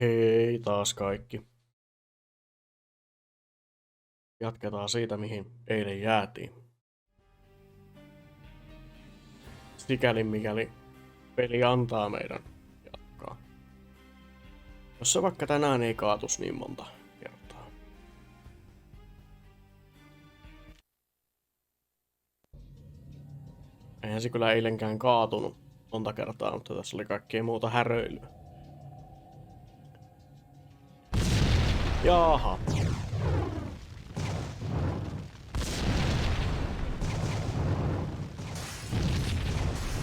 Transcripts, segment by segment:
Hei taas kaikki. Jatketaan siitä, mihin eilen jäätiin. Sikäli mikäli peli antaa meidän jatkaa. Jos se vaikka tänään ei kaatus niin monta kertaa. Eihän se kyllä eilenkään kaatunut monta kertaa, mutta tässä oli kaikkea muuta häröilyä. Jaha.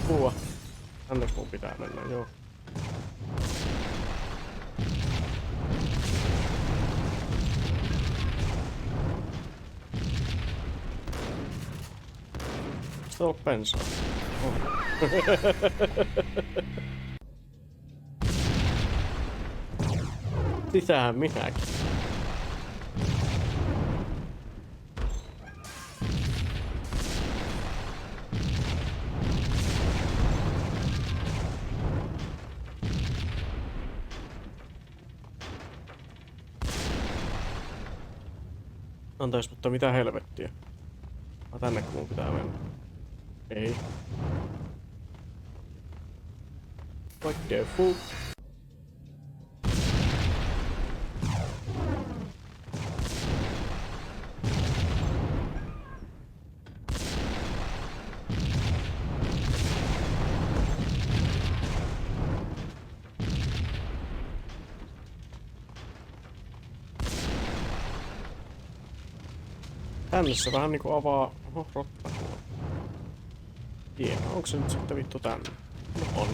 Kuva. Tänne mun pitää mennä, joo. Sitä on bensaa. Oh. Sitähän minäkin. Antais, mutta mitä helvettiä? Tänne kun mun pitää mennä. Ei. What the fuck? Tänne se vähän niinku avaa... Oho, rotta tuolla. Hienoa, onko se nyt sitten vittu tänne? No on.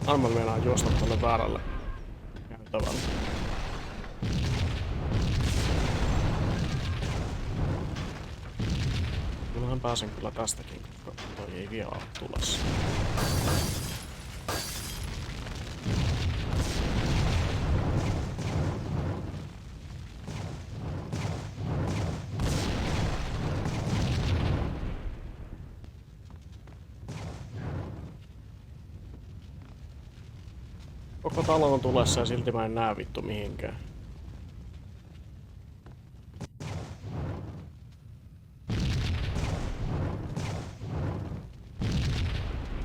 Arman meinaa juosta tuolle väärälle käytävälle. Mähän pääsen kyllä tästäkin, koska toi ei vielä ole tulossa. Koko talo on tulessa ja silti mä en näe vittu mihinkään.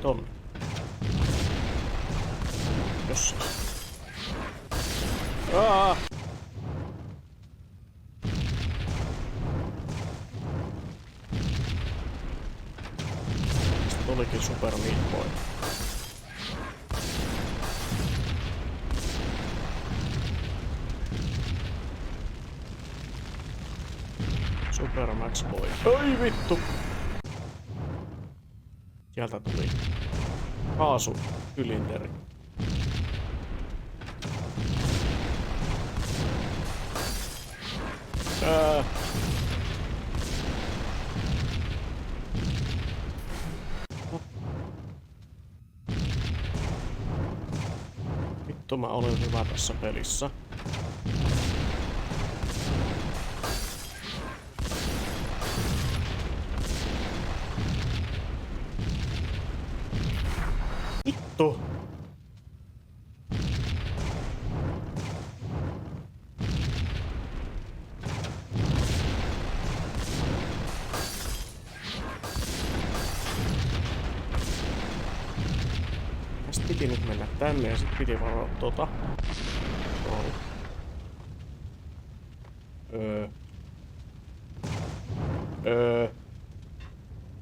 Tonne. Jossain. Aaaa! Tästä tulikin Super Meat Boy. Super Max Boy. Oi vittu! Sieltä tuli kaasukylinderi. Vittu mä olen hyvä tässä pelissä. Vittu! Tästä piti nyt mennä tänne ja sit piti varoa tota. Noin.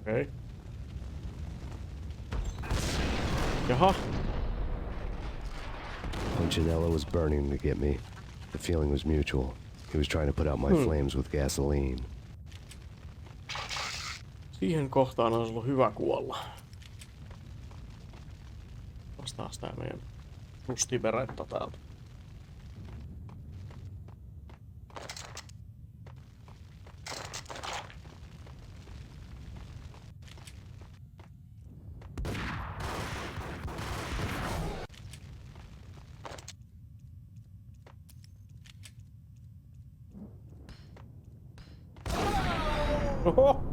Okei. Jaha. Punchinello was burning to get me. The feeling was mutual. He was trying to put out my flames with gasoline. Siihen kohtaan olisi ollut hyvä kuolla. Vastaa sitä meidän rustiveretta täältä. Oho!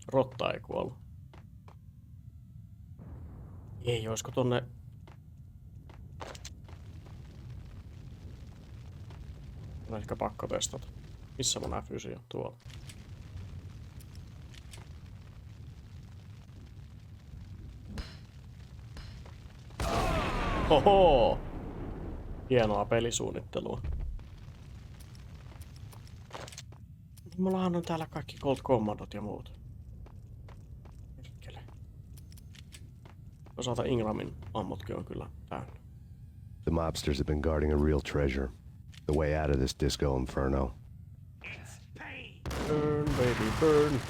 Rotta ei kuollut. Ei, oisko tonne... On ehkä pakko testata. Missä mun F9 on? Tuolla. Hoho! Hienoa pelisuunnittelua. Mullahan on täällä kaikki Gold Commandot ja muut. Perkele. Toisaalta Ingramin ammutkin on kyllä täynnä. The mobsters have been guarding a real treasure. The way out of this disco inferno. Burn, baby, burn.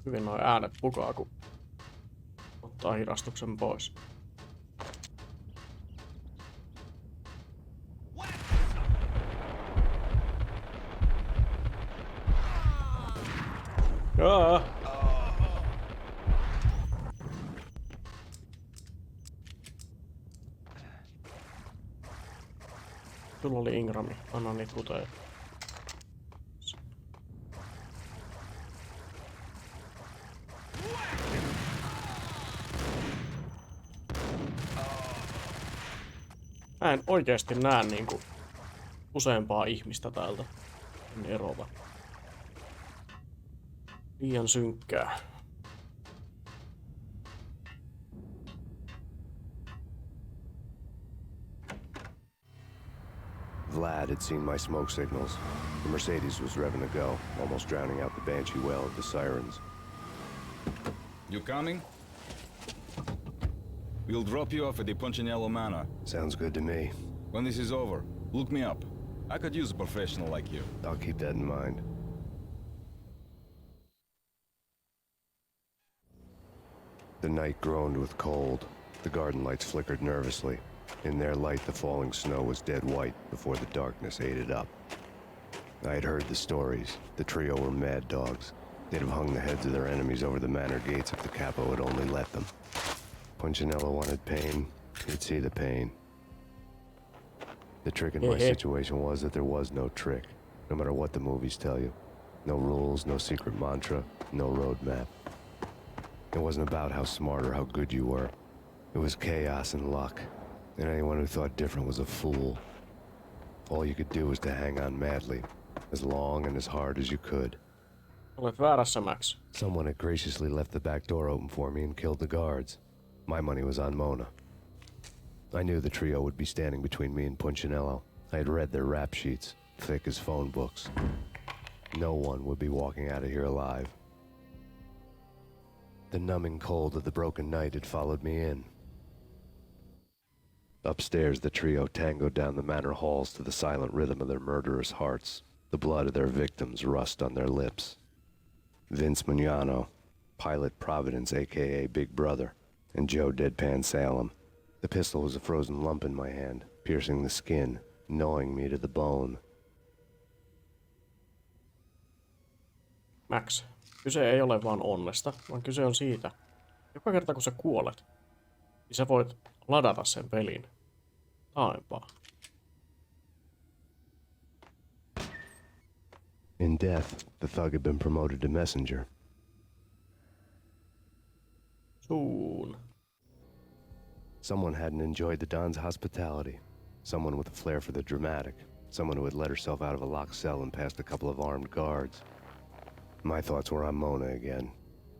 Hyvin noin äänet pukaa, kun ottaa hidastuksen pois. Jaa. Sulla oli Ingrami, anna niitä kuteja. Mä en oikeesti näe niinku useampaa ihmistä täältä. En erota. Liian synkkää. Vlad had seen my smoke signals. The Mercedes was revving to go, almost drowning out the banshee wail of the sirens. You coming? We'll drop you off at the Punchinello Manor. Sounds good to me. When this is over, look me up. I could use a professional like you. I'll keep that in mind. The night groaned with cold. The garden lights flickered nervously. In their light, the falling snow was dead white before the darkness ate it up. I had heard the stories. The trio were mad dogs. They'd have hung the heads of their enemies over the manor gates if the capo had only let them. Punchinello wanted Payne. He'd see the pain. The trick in my situation was that there was no trick, no matter what the movies tell you. No rules, no secret mantra, no roadmap. It wasn't about how smart or how good you were. It was chaos and luck, and anyone who thought different was a fool. All you could do was to hang on madly, as long and as hard as you could. Olet väärässä, Max. Someone had graciously left the back door open for me and killed the guards. My money was on Mona. I knew the trio would be standing between me and Punchinello. I had read their rap sheets, thick as phone books. No one would be walking out of here alive. The numbing cold of the broken night had followed me in. Upstairs, the trio tangoed down the manor halls to the silent rhythm of their murderous hearts, the blood of their victims rust on their lips. Vince Mugnano, Pilot Providence, a.k.a. Big Brother, and Joe Deadpan Salem. The pistol was a frozen lump in my hand, piercing the skin, gnawing me to the bone. Max, kyse ei ole vaan onnesta, vaan kyse on siitä. Joka kerta kun sä kuolet, niin sä voit ladata sen pelin taaempaa. In death, the thug had been promoted to messenger. Soon. Someone hadn't enjoyed the Don's hospitality. Someone with a flair for the dramatic. Someone who had let herself out of a locked cell and past a couple of armed guards. My thoughts were on Mona again.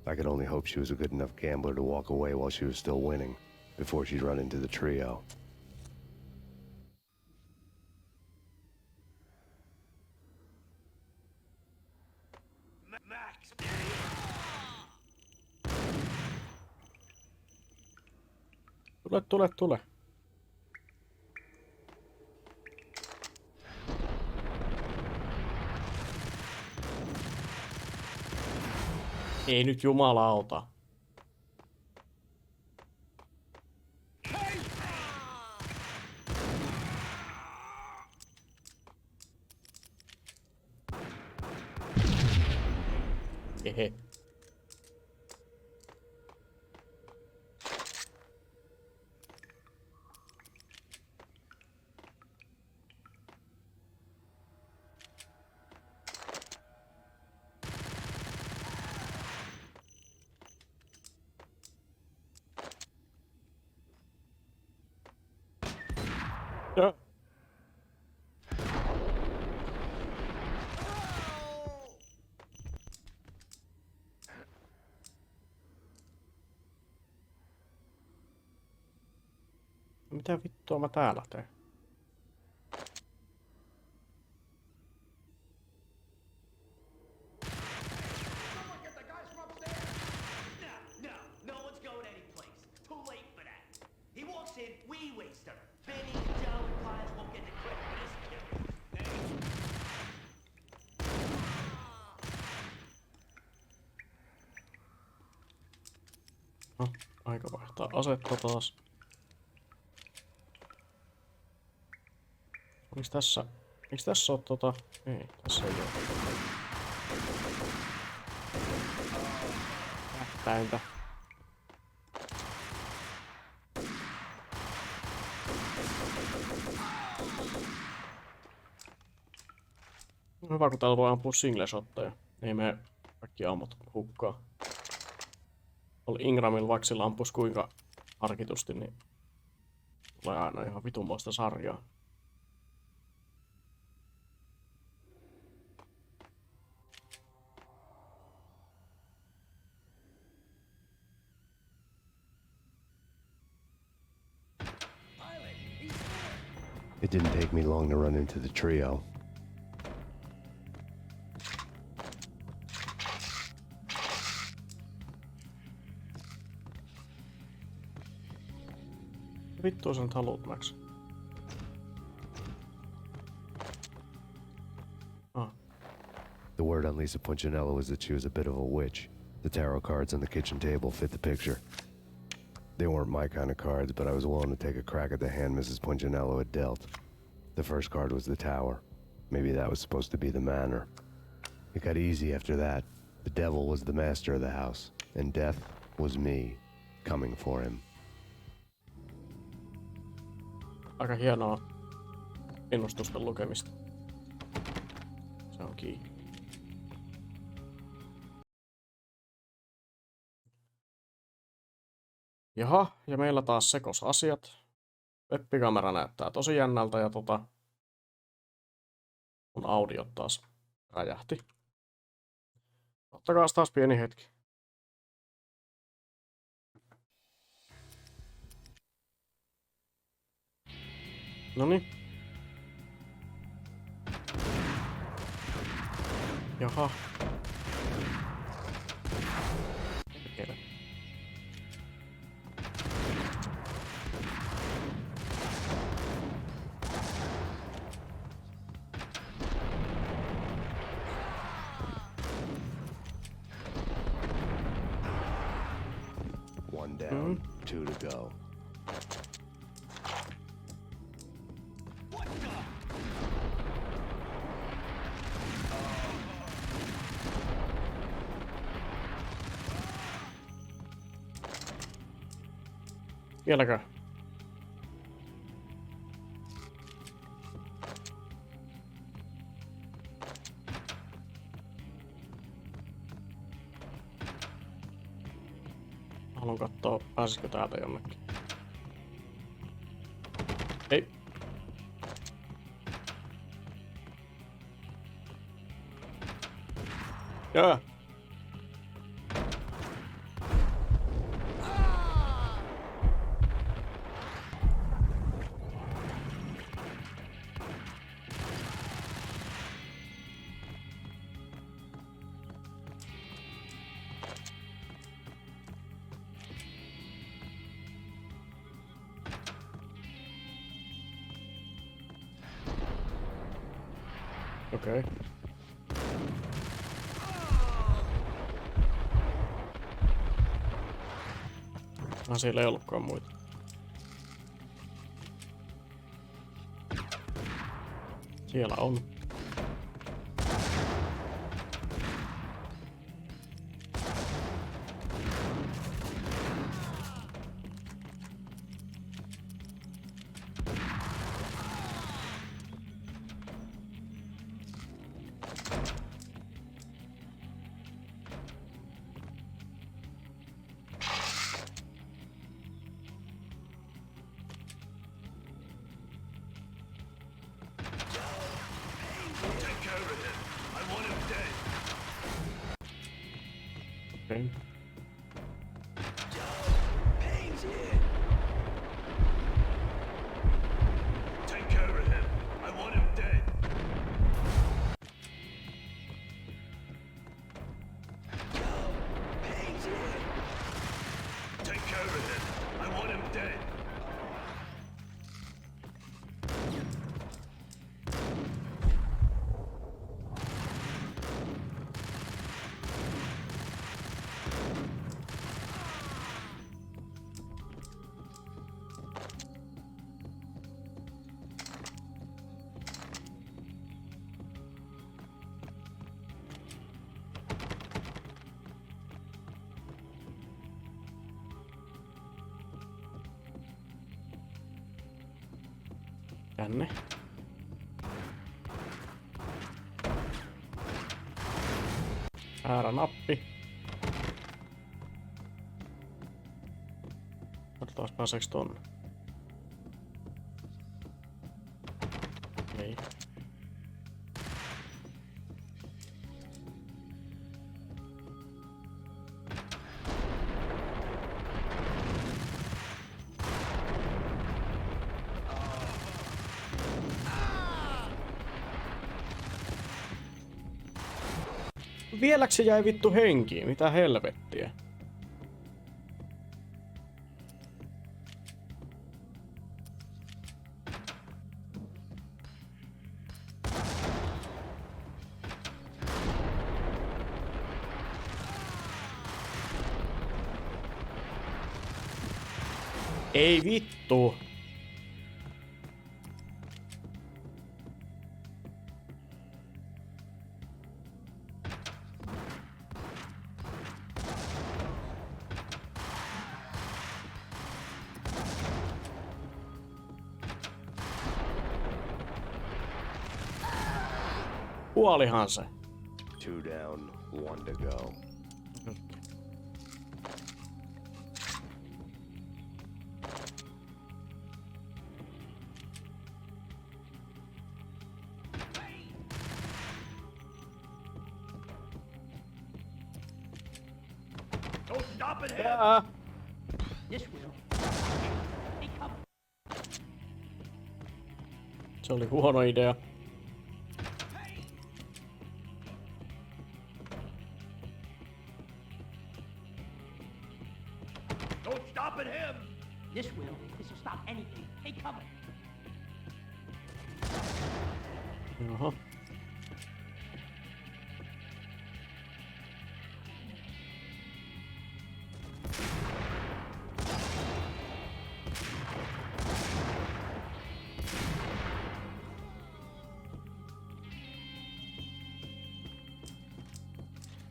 I could only hope she was a good enough gambler to walk away while she was still winning, before she'd run into the trio. Tule. Ei nyt jumalauta. Hehe. Ja. Mitä vittua mä täällä teen? No, aika vaihtaa asetta taas. Miks tässä on Ei, tässä ei oo. Tähtäintä. Hyvä, kun täällä voi ampua single shotteja. Ei mene kaikki ammut hukkaa. Oli Ingramilla vaikka sillä ampus kuinka harkitusti, niin tulee aina ihan vitunmoista sarjaa. It didn't take me long to run into the trio. Vittu sä nyt haluut, Max? Ah. The word on Lisa Punchinello was that she was a bit of a witch. The tarot cards on the kitchen table fit the picture. They weren't my kind of cards, but I was willing to take a crack at the hand Mrs. Punchinello had dealt. The first card was the tower. Maybe that was supposed to be the manor. It got easy after that. The devil was the master of the house, and death was me, coming for him. Aika hienoa ennustusten lukemista. Se on kiinni. Jaha, ja meillä taas sekos asiat. Webbikamera näyttää tosi jännältä ja mun audiot taas räjähti. Ottakaa taas pieni hetki. Noniin. Jaha. Perkele. One down, two to go. Vieläkö? Haluan kattoo, pääsisikö täältä jonnekin. Ei. Jaa. Okei. Siellä ei ollutkaan muita. Siellä on. Okei. Payne's here. Take care of him. I want him dead. Payne's here. Take care of him. I want him dead. Janne. Väärä nappi. Katsotaan pääseekö tonne. Ei. Vieläks se jäi vittu henkiin? Mitä helvettiä? Ei vittu. Kuolihan se. 2 down, 1 to go. Don't stop it, him. Tää. This will. Hey, come. Se oli huono idea. Don't stop it, him. This will. This will stop anything. Hey, cover. Jaha.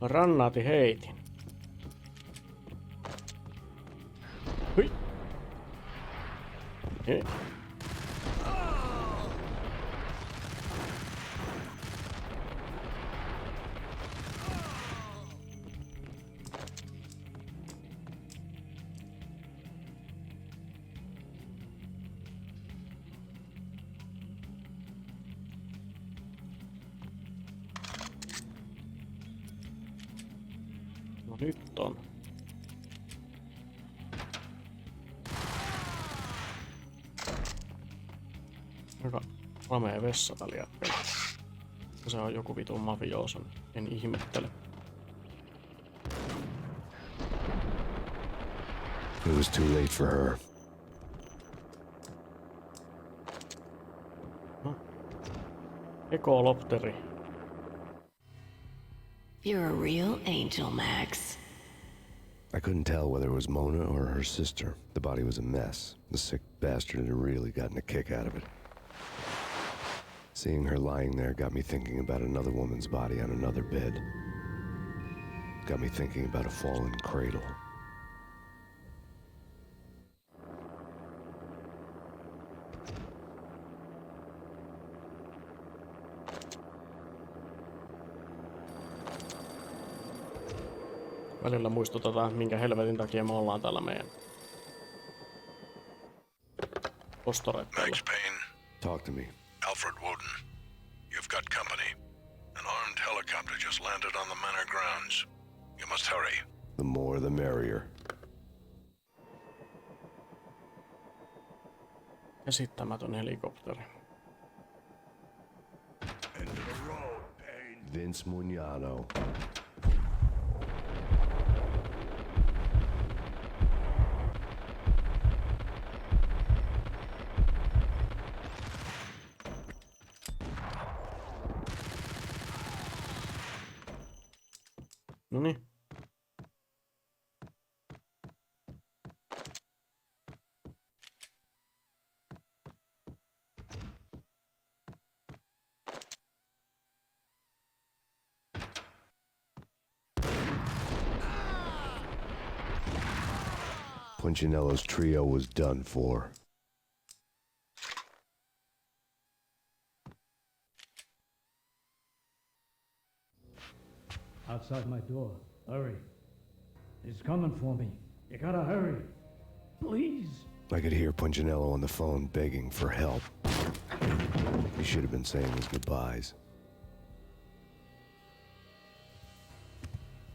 Rannaati heitin. Hui. Hei. No nyt on. Aika ramee vessaväliä. Se on joku vitun mafioson. En ihmettele. It was too late for her. Ekolopteri. You're a real angel, Max. I couldn't tell whether it was Mona or her sister. The body was a mess. The sick bastard had really gotten a kick out of it. Seeing her lying there got me thinking about another woman's body on another bed. Got me thinking about a fallen cradle. Välillä muistutetaan, minkä helvetin takia me ollaan täällä meidän ostoreitteillä. Max Payne, Talk to me. Alfred Woden. You've got company. An armed helicopter just landed on the manor grounds. You must hurry. The more the merrier. Käsittämätön helikopteri. End of the road, Payne. Vince Mugnano. Noniin. Punchinello's trio was done for. Outside my door. Hurry. He's coming for me. You gotta hurry. Please. I could hear Punchinello on the phone begging for help. He should have been saying his goodbyes.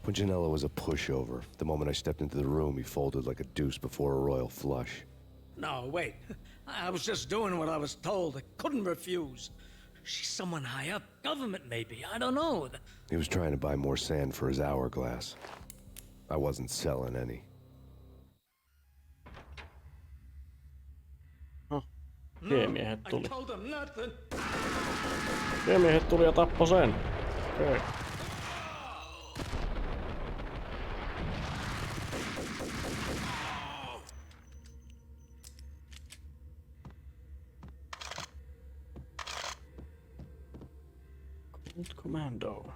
Punchinello was a pushover. The moment I stepped into the room, he folded like a deuce before a royal flush. No, wait. I was just doing what I was told. I couldn't refuse. She's someone high up. Government, maybe. I don't know. He was trying to buy more sand for his hourglass. I wasn't selling any. Tiemiehet I tuli. told him nothing. Tiemiehet tuli ja tappoi sen. Okei. Cold Commando.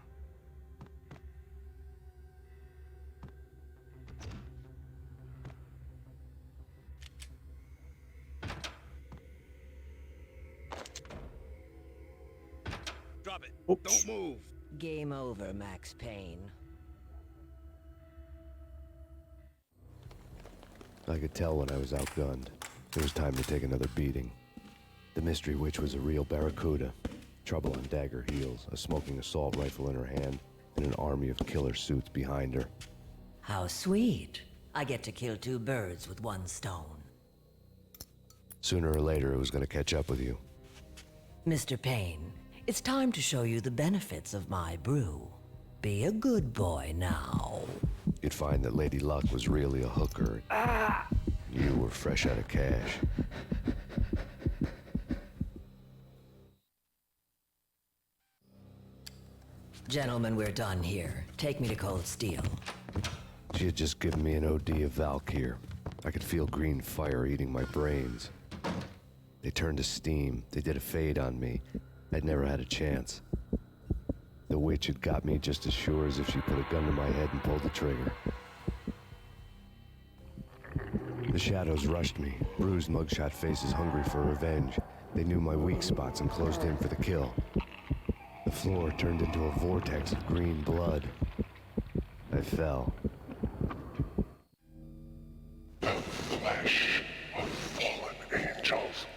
Drop it. Oops. Don't move. Game over, Max Payne. I could tell when I was outgunned. It was time to take another beating. The mystery witch was a real barracuda. Trouble on dagger heels, a smoking assault rifle in her hand, and an army of killer suits behind her. How sweet. I get to kill two birds with one stone. Sooner or later, it was going to catch up with you. Mr. Payne, it's time to show you the benefits of my brew. Be a good boy now. You'd find that Lady Luck was really a hooker. You were fresh out of cash. Gentlemen, we're done here. Take me to Cold Steel. She had just given me an OD of Valkyr. I could feel green fire eating my brains. They turned to steam. They did a fade on me. I'd never had a chance. The witch had got me just as sure as if she put a gun to my head and pulled the trigger. The shadows rushed me, bruised mugshot faces hungry for revenge. They knew my weak spots and closed in for the kill. The floor turned into a vortex of green blood. I fell. The flesh of fallen angels.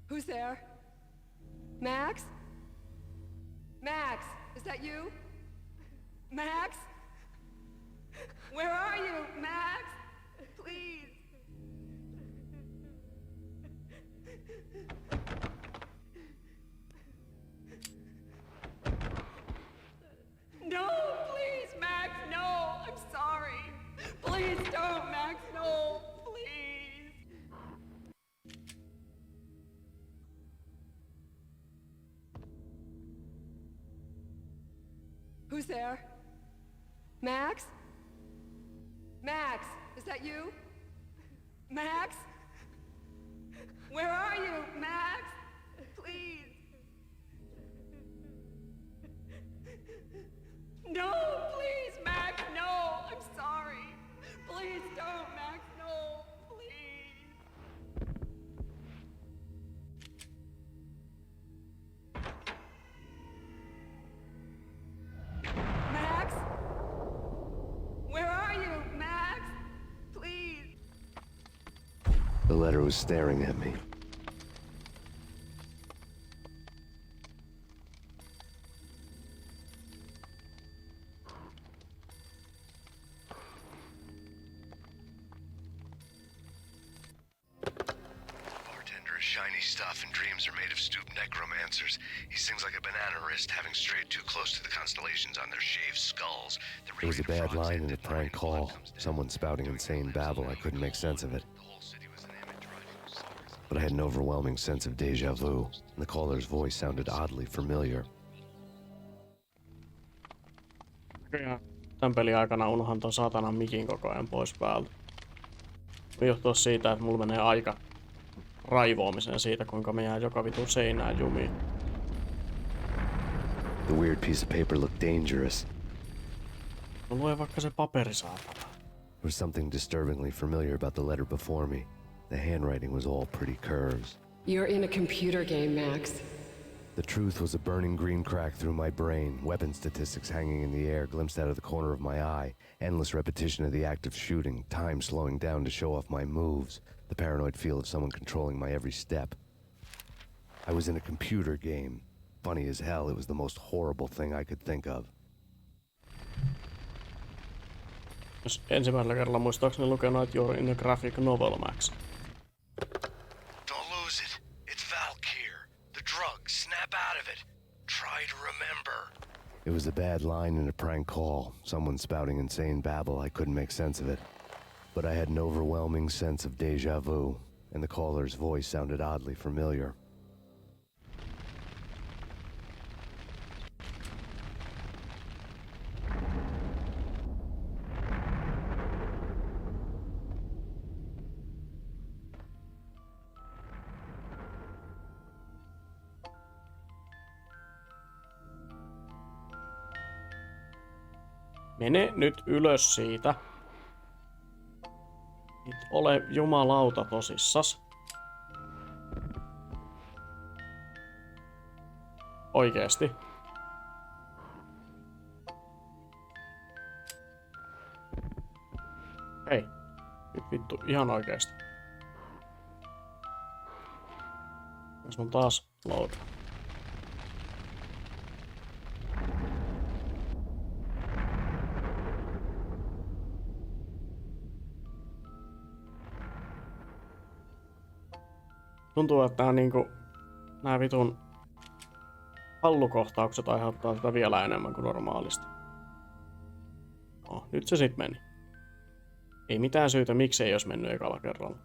Who's there? Max? Max, is that you? Max? Where are you, Max? Please. No, please, Max, no. I'm sorry. Please don't, Max, no. Please. Who's there? Max? Max, is that you? Max? Where are you, Max? Please. No, please, Max, no. I'm sorry. Please don't, Max, no. Please. The letter was staring at me. Bartender is shiny stuff and dreams are made of stooped necromancers. He sings like a banana wrist, having strayed too close to the constellations on their shaved skulls. It was a bad line in a prank call. Someone spouting insane babble. I couldn't make sense of it. But I had an overwhelming sense of deja vu, and the caller's voice sounded oddly familiar. Tämän pelin aikana unohan ton saatanan mikin koko ajan pois päältä. Johtuu siitä, että mulla menee aika raivoamiseen siitä, kuinka me jää joka vitun seinään jumiin. The weird piece of paper looked dangerous. No lue vaikka se paperi, saatana. There was something disturbingly familiar about the letter before me. The handwriting was all pretty curves. You're in a computer game, Max. The truth was a burning green crack through my brain, weapon statistics hanging in the air glimpsed out of the corner of my eye, endless repetition of the act of shooting, time slowing down to show off my moves, the paranoid feel of someone controlling my every step. I was in a computer game. Funny as hell, it was the most horrible thing I could think of. Jos ensimmäisellä kerralla muistaakseni lukenut, että you're in a graphic novel, Max. Don't lose it. It's Valkyr. The drug. Snap out of it. Try to remember. It was a bad line in a prank call. Someone spouting insane babble. I couldn't make sense of it. But I had an overwhelming sense of deja vu, and the caller's voice sounded oddly familiar. Mene nyt ylös siitä. Et ole jumalauta tosissas. Oikeesti. Hei. Nyt vittu ihan oikeesti. Jos mun taas load. Tuntuu, että nää vitun pallukohtaukset aiheuttaa sitä vielä enemmän kuin normaalisti. No, nyt se sit meni. Ei mitään syytä, miksi ei olisi mennyt ekalla kerralla.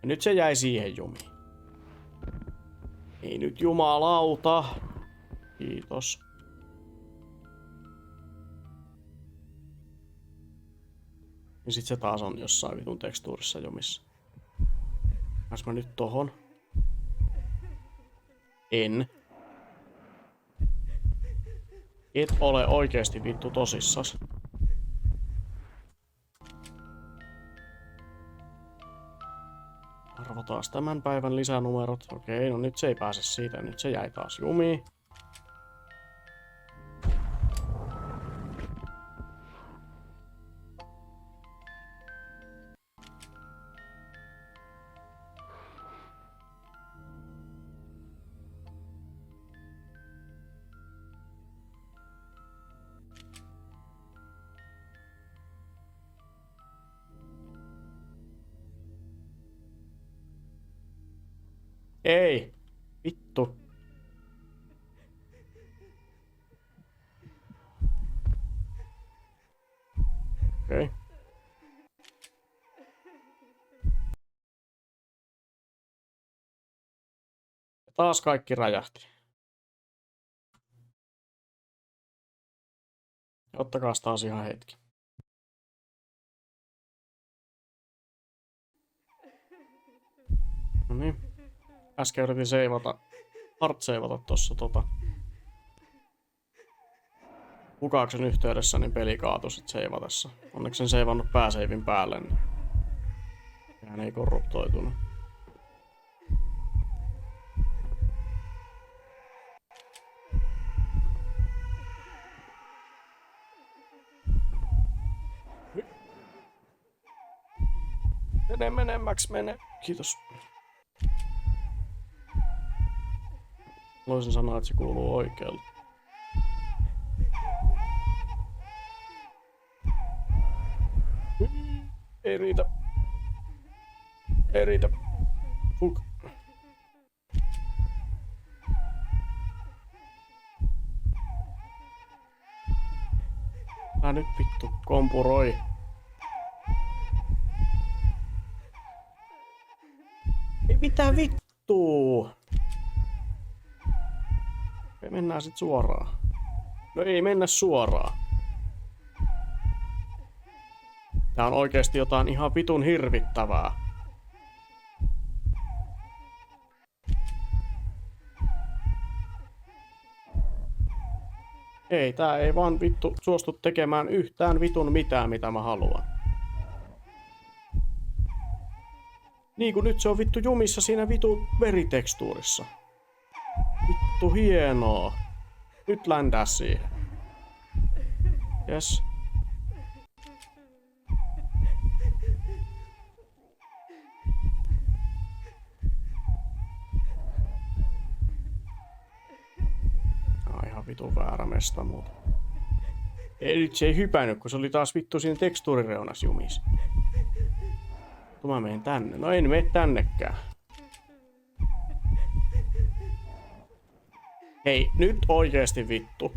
Ja nyt se jäi siihen jumiin. Ei nyt jumalauta. Kiitos. Ja sit se taas on jossain vitun tekstuurissa jumissa. Pääs mä nyt tohon? En. Et ole oikeesti vittu tosissas. Arvo taas tämän päivän lisänumerot. Okei, no nyt se ei pääse siitä. Nyt se jäi taas jumiin. Ei! Vittu. Okei. Taas kaikki räjähti. Ottakaa taas ihan hetki. No niin. Äsken yritin hard-seivata tossa Pukauksen yhteydessä, niin peli kaatui sit seivatessa. Onneksi en seivannut pääseivin päälle, niin hän ei korruptoitunut. Mene, Max, mene. Kiitos. Voisin sanoa, että se kuuluu oikealle. Ei riitä. Ei riitä. Fuck. Älä nyt vittu kompuroi. Ei mitään vittua. Me mennään sit suoraan. No ei mennä suoraan. Tää on oikeesti jotain ihan vitun hirvittävää. Ei, tää ei vaan vittu suostu tekemään yhtään vitun mitään, mitä mä haluan. Niin kuin nyt se on vittu jumissa siinä vitun veritekstuurissa. Vittu hienoa. Nyt ländää siihen. Jes. Ihan vitun väärä mesta muuta. Ei, nyt se ei hypännyt, kun se oli taas vittu siinä tekstuurireunas jumis. Mä menen tänne. No en mene tännekään. Hei, nyt oikeesti vittu.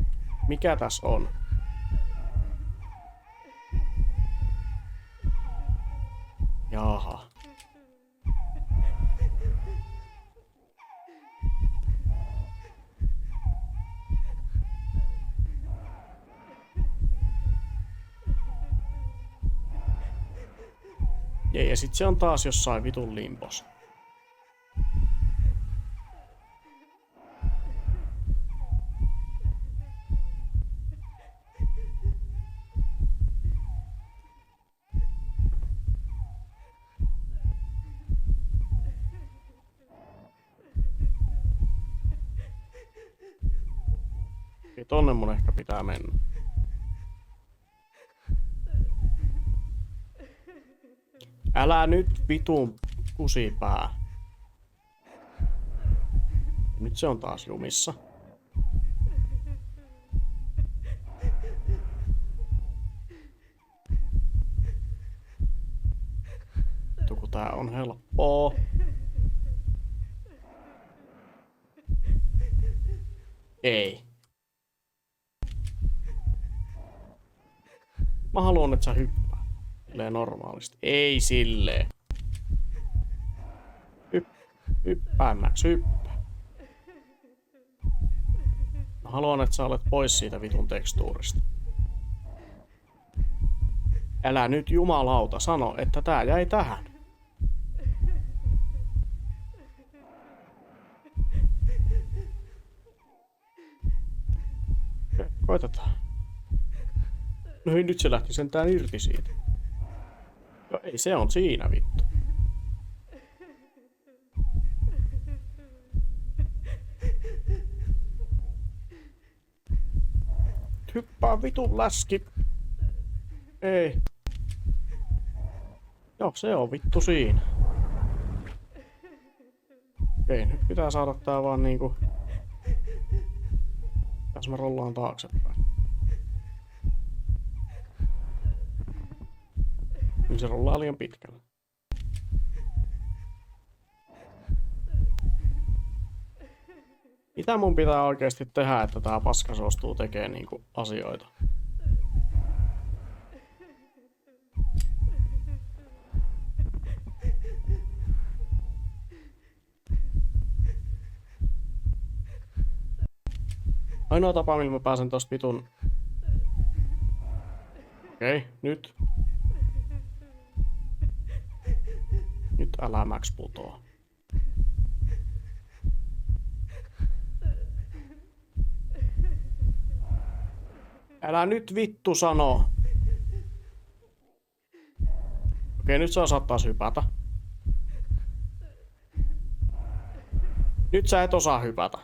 Mikä tässä on? Jaha. Ja sit se on taas jossain vitun limpos. Ja tonne mun ehkä pitää mennä. Älä nyt vitun kusipää. Nyt se on taas jumissa. Vittu kun tää on helppoa. Ei. Mä haluan, että sä hyppää. Silleen normaalisti. Ei silleen. Hyppää, Max, hyppää. Mä haluan, että sä olet pois siitä vitun tekstuurista. Älä nyt jumalauta sano, että tää jäi tähän. Koitetaan. No ei, nyt se lähti sentään irti siitä. Joo, ei se on siinä vittu. Hyppää vitun läski. Ei. Joo, se on vittu siinä. Okei, nyt pitää saada tää vaan niinku... Tässä mä rollaan taaksepäin. Niin se rollaa liian pitkälle. Mitä mun pitää oikeesti tehdä, että tää paska suostuu tekemään niinku asioita? Ainoa tapa, millä mä pääsen tosta vitun... Okei, nyt. Nyt älä Max putoa. Älä nyt vittu sano. Okei, nyt sä osaat taas hypätä. Nyt sä et osaa hypätä.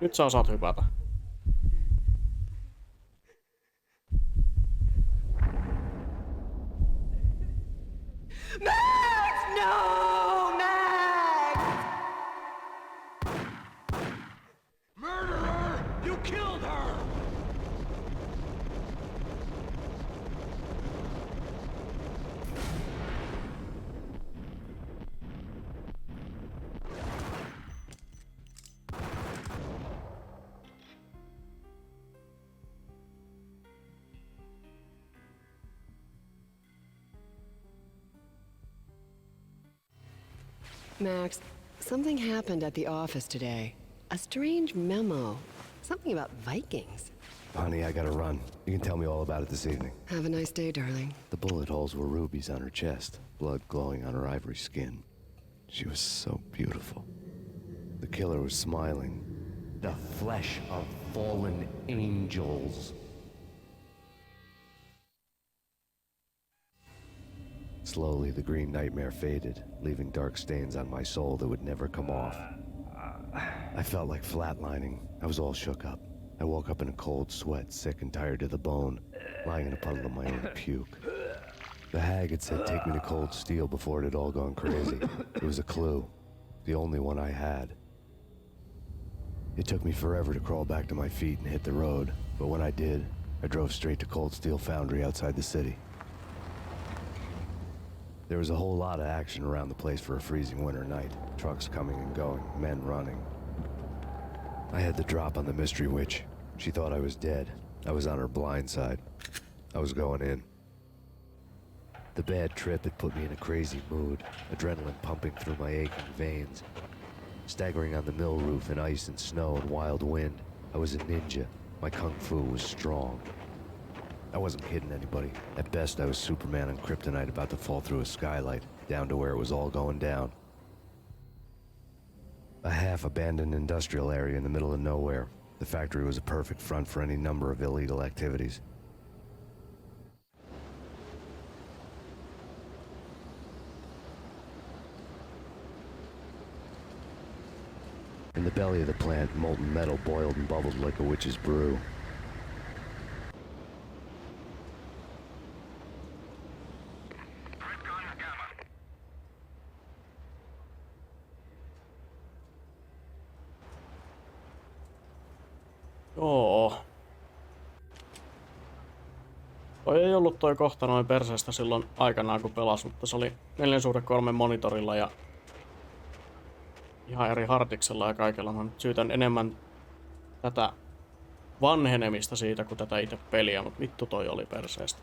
Nyt sä osaat hypätä. Max, something happened at the office today. A strange memo. Something about Vikings. Honey, I gotta run. You can tell me all about it this evening. Have a nice day, darling. The bullet holes were rubies on her chest, blood glowing on her ivory skin. She was so beautiful. The killer was smiling. The flesh of fallen angels. Slowly, the green nightmare faded, leaving dark stains on my soul that would never come off. I felt like flatlining. I was all shook up. I woke up in a cold sweat, sick and tired to the bone, lying in a puddle of my own puke. The hag had said take me to Cold Steel before it had all gone crazy. It was a clue, the only one I had. It took me forever to crawl back to my feet and hit the road, but when I did, I drove straight to Cold Steel Foundry outside the city. There was a whole lot of action around the place for a freezing winter night. Trucks coming and going, men running. I had the drop on the mystery witch. She thought I was dead. I was on her blind side. I was going in. The bad trip had put me in a crazy mood, adrenaline pumping through my aching veins. Staggering on the mill roof in ice and snow and wild wind, I was a ninja. My kung fu was strong. I wasn't kidding anybody. At best, I was Superman on kryptonite about to fall through a skylight, down to where it was all going down. A half-abandoned industrial area in the middle of nowhere. The factory was a perfect front for any number of illegal activities. In the belly of the plant, molten metal boiled and bubbled like a witch's brew. Joo. Toi ei ollut toi kohta noin perseestä silloin aikanaan kun pelas, mutta se oli 4:3 monitorilla ja ihan eri hartiksella ja kaikella. Mä nyt syytän enemmän tätä vanhenemista siitä kuin tätä itse peliä, mutta vittu toi oli perseestä.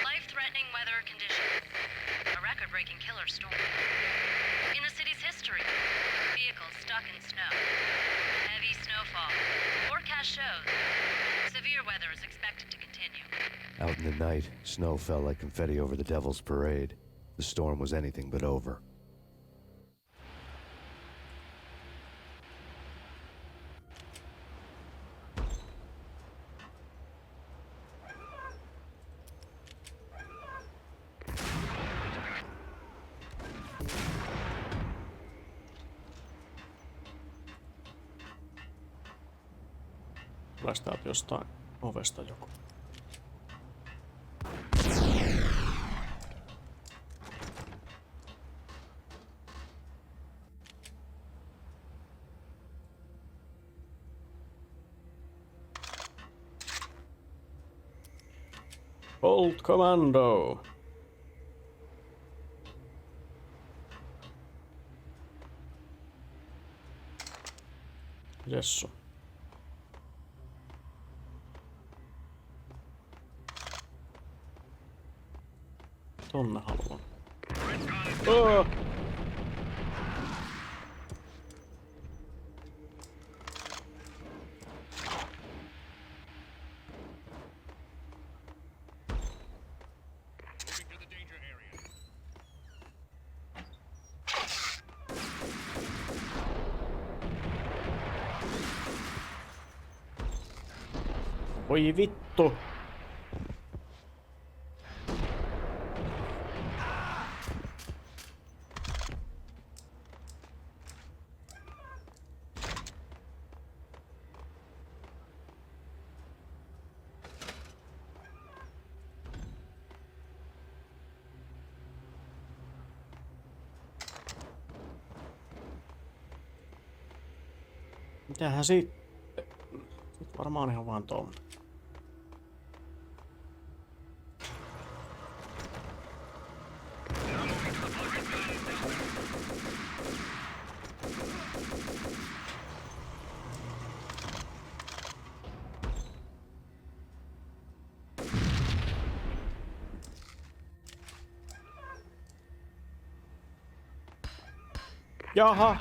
Life-threatening weather conditions. A record-breaking killer storm. In the city's history. Vehicles stuck in snow. Heavy snowfall. Forecast shows. Severe weather is expected to continue. Out in the night, snow fell like confetti over the Devil's Parade. The storm was anything but over. Tulee täältä jostain ovesta joku. Old Commando. Jessu. Tonne haluan. Oh! Voi vittu! Mitähän sitten? Sitten varmaan ihan vaan tuolla. Jaha!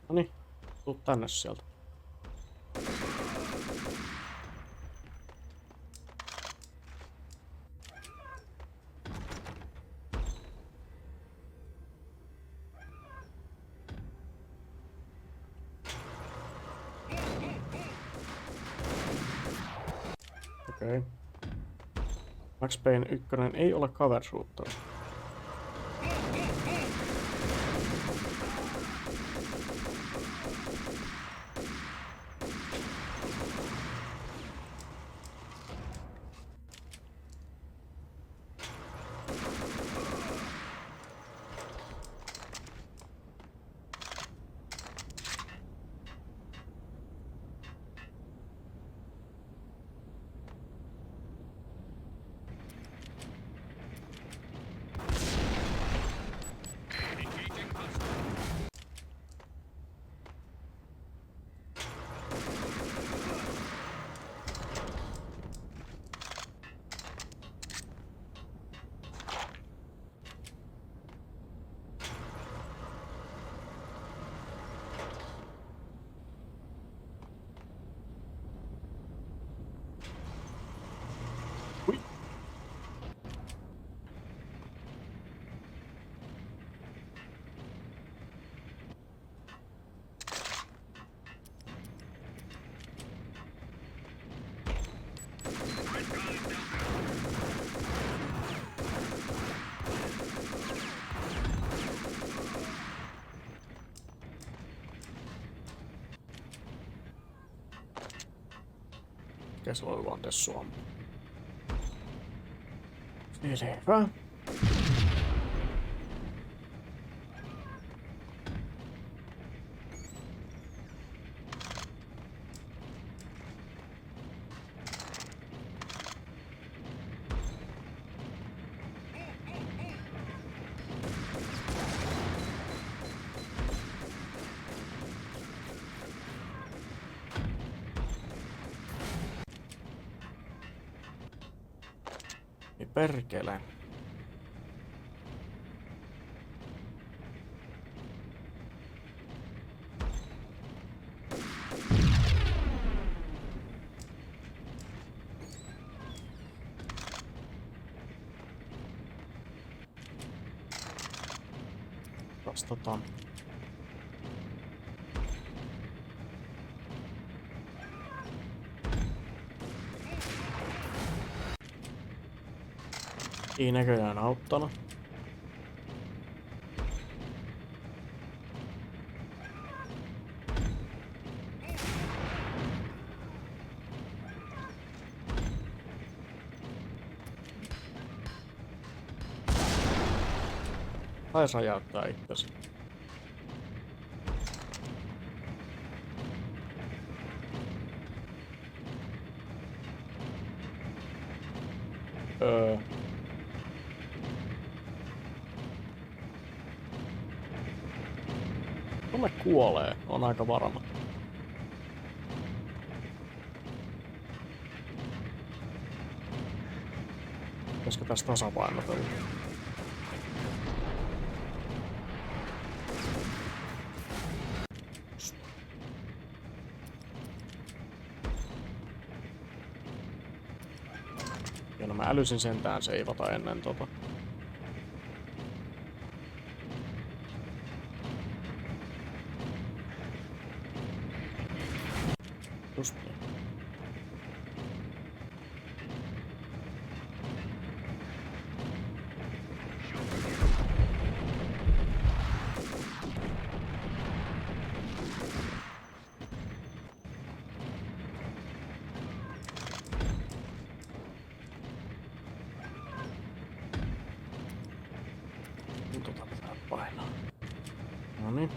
Noniin, tuu tänne sieltä. Okei. Max Payne 1 ei ole cover shooter. Mikä se voi luonte Suomi? Selvä. Perkele. Vastataan. Ei näköjään auttanut. Taisi rajauttaa itsesi. Tuolle kuolee, on aika varma. Pitäisikö tässä tasapainotella? Ja no mä älysin sentään seivata ennen tota. Just niin. Tota pitää painaa. Noniin.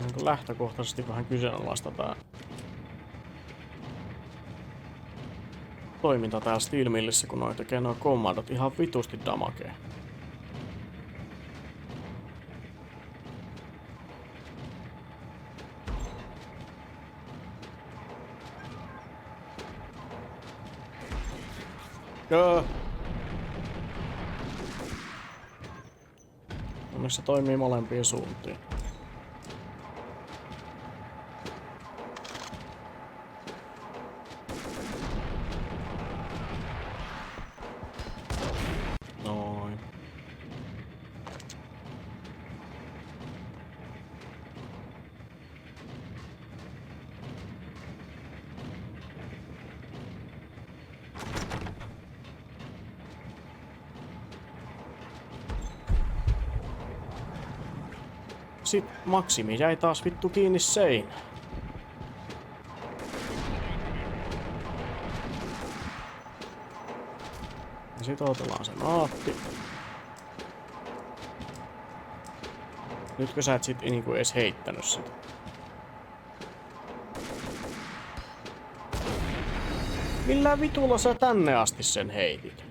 Onko lähtökohtaisesti vähän kyseenalaista tää toiminta täällä Steelmillissä, kun noi tekee nuo kommandot ihan vitusti damagea. Onneksi se toimii molempiin suuntiin. Noin. Sitten Maximi jäi taas vittu kiinni seinään. Ja sit otellaan se naatti. Nytkö sä et sit niinku edes heittänyt sitä? Millä vitulla sä tänne asti sen heitit?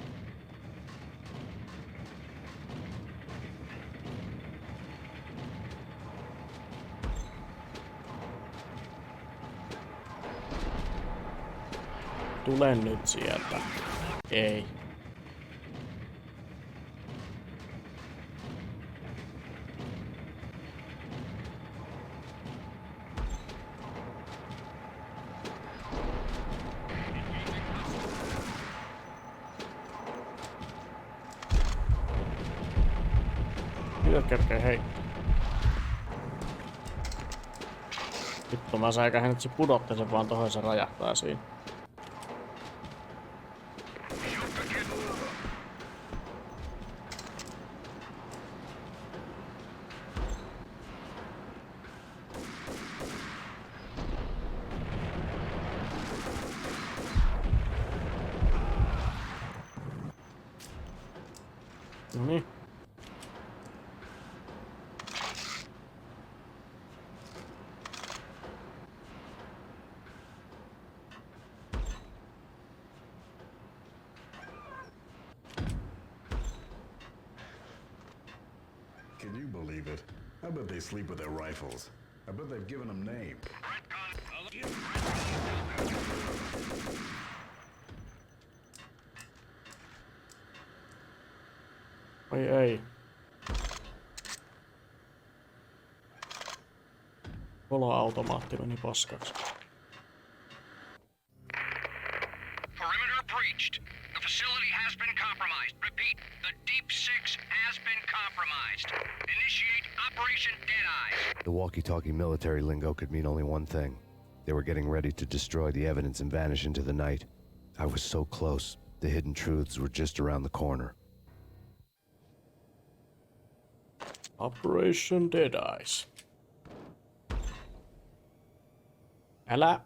Tule nyt sieltä. Ei. Mitä kerkee heittää? Vittu mä säikähän nyt se pudotte sen vaan tohon, se rajahtaa siinä. Noniin. Can you believe it? I bet they sleep with their rifles. I bet they've given them names. Ai ei. Poloautomaatti meni paskaksi. Perimeter breached. The facility has been compromised. Repeat, the Deep Six has been compromised. Initiate Operation Deadeye. The walkie-talkie military lingo could mean only one thing. They were getting ready to destroy the evidence and vanish into the night. I was so close. The hidden truths were just around the corner. Operation Deadeyes. Älä.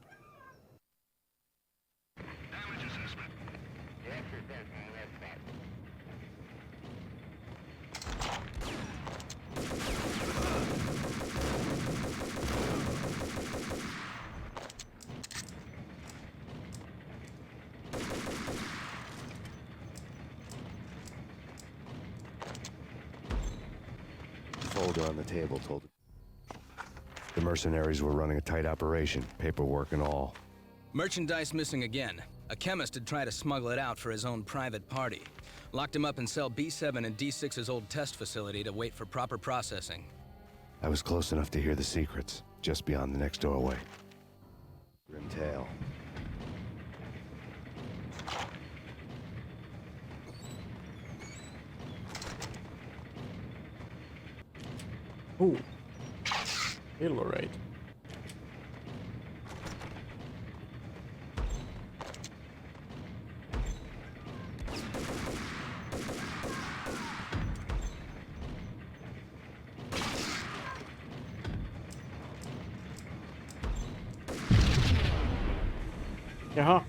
Folder on the table told the mercenaries were running a tight operation, paperwork and all. Merchandise missing again. A chemist had tried to smuggle it out for his own private party. Locked him up in cell B7 in D6's old test facility to wait for proper processing. I was close enough to hear the secrets, just beyond the next doorway. Grim tale. Ooh. Illorate. Jaha.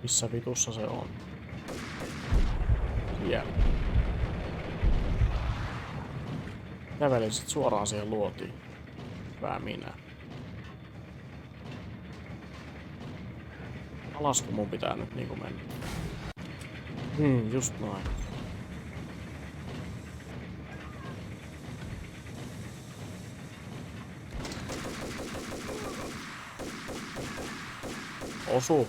Missä vitussa se on? Siellä. Kävelin sit suoraan siihen luotiin. Hyvä minä. Alas kun mun pitää nyt niinku mennä. Just noin. Osu.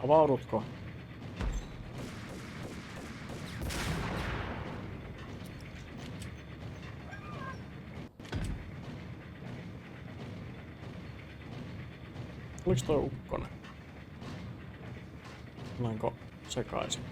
Avaudutko? Oliks toi ukkonen? Olenko sekaisin?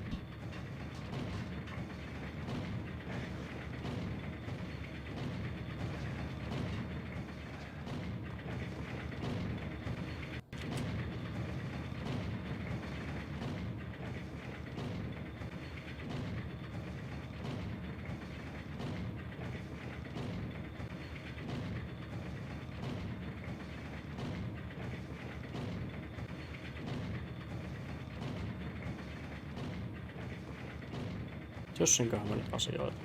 Jossinköhän mä nyt asioita.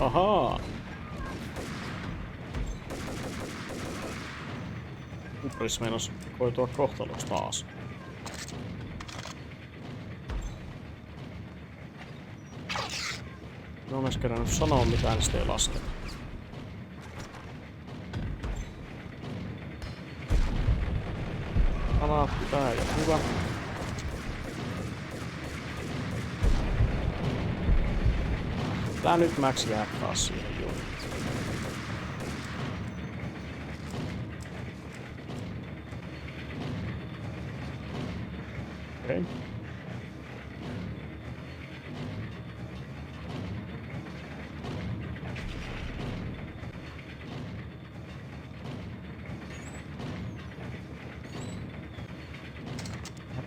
Ahaa! Uhris meinas koitua kohtaloksi taas. No olis kerännyt sanoa mitään, niin sitä ei lasketa. Alaat pitää ja hyvä. Tää nyt Max jää taas siihen juuri. Okei.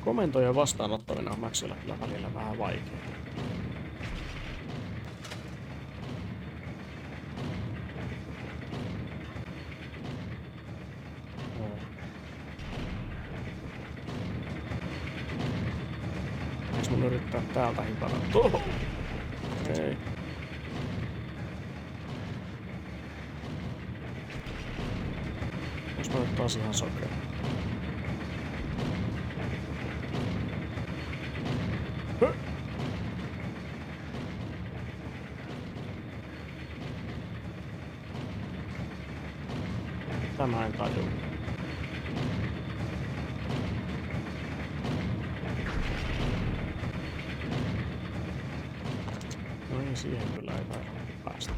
Komentojen vastaanottaminen on Maxilla kyllä välillä vähän vaikeaa. yrittää täältä hipata. Oho! Okei. Onks mä nyt taas ihan sokea? Tämä en tajua. No niin, siihen kyllä ei taida päästä.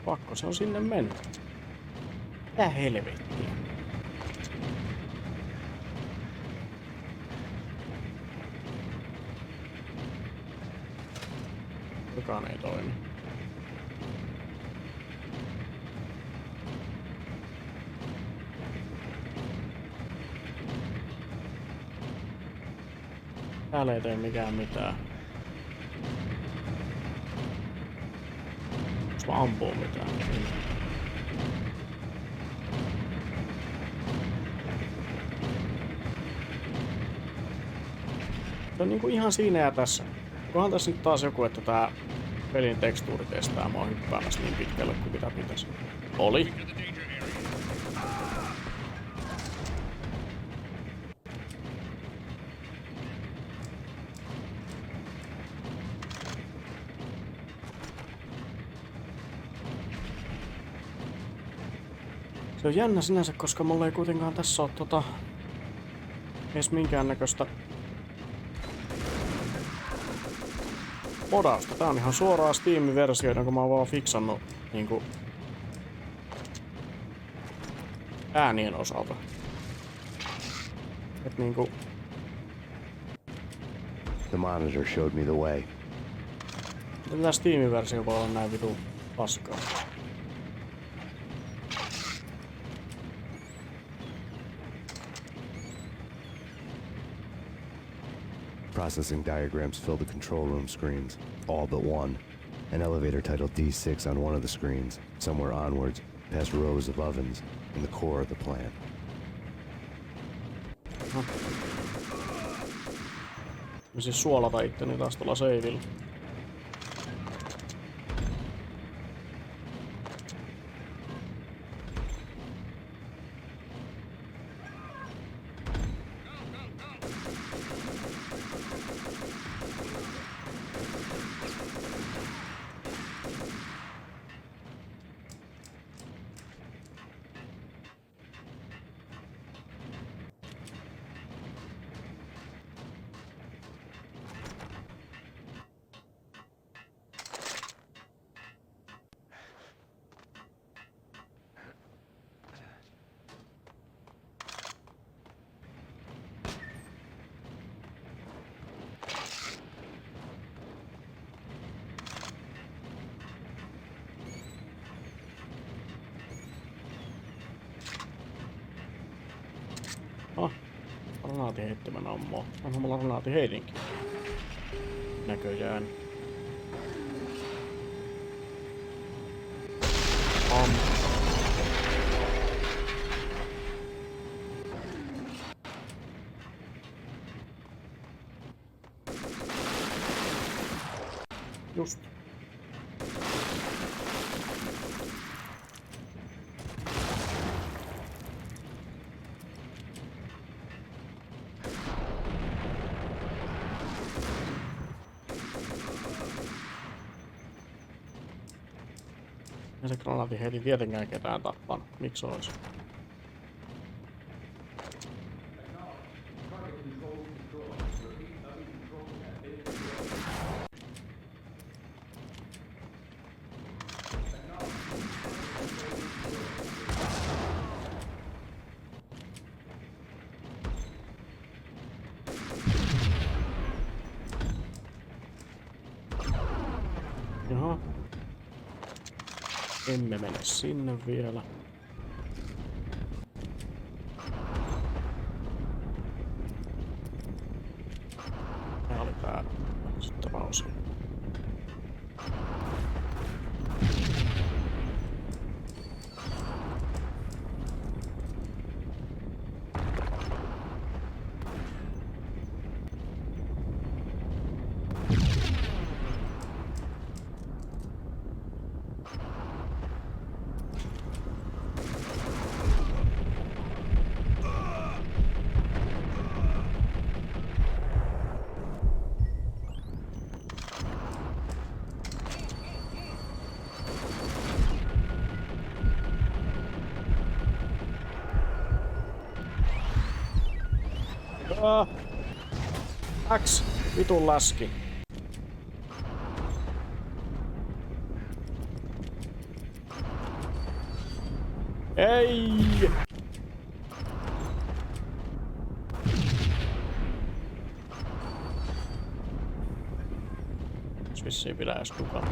Pakko se on sinne mennyt. Tää helvettiä. Kukaan ei toimi. Täällä ei tee mikään mitään. Onks mä ampuu mitään? Se on niinku ihan siinä ja tässä. Kunhan tässä nyt taas joku, että tää pelin tekstuuri kestää mua hyppäämässä niin pitkälle kuin mitä pitäisi. Oli. Se on jännä sinänsä, koska mulla ei kuitenkaan tässä ole edes minkäännäköistä modausta. Tää on ihan suoraa Steam-versioita, kun mä oon vaan fiksannut niinku äänien osalta. Et niinku The monitor showed me the way. miten tää Steam-versio voi olla näin vitu paskaa? Processing diagrams fill the control room screens, all but one. An elevator titled D6 on one of the screens, somewhere onwards, past rows of ovens, in the core of the plant. Mä siis suolata itteni taas tuolla seivillä. Granaatiheittimän ammoo. Onhan mulla granaatiheitinkin. Näköjään. Just. Ja se granaatti heti tietenkään ketään tappanut. Miksi ois? Jaha. Emme mene sinne vielä. Tää oli tää sitten osio. Max, vitun läski. Ei! Vissiin pidä edes kukaan.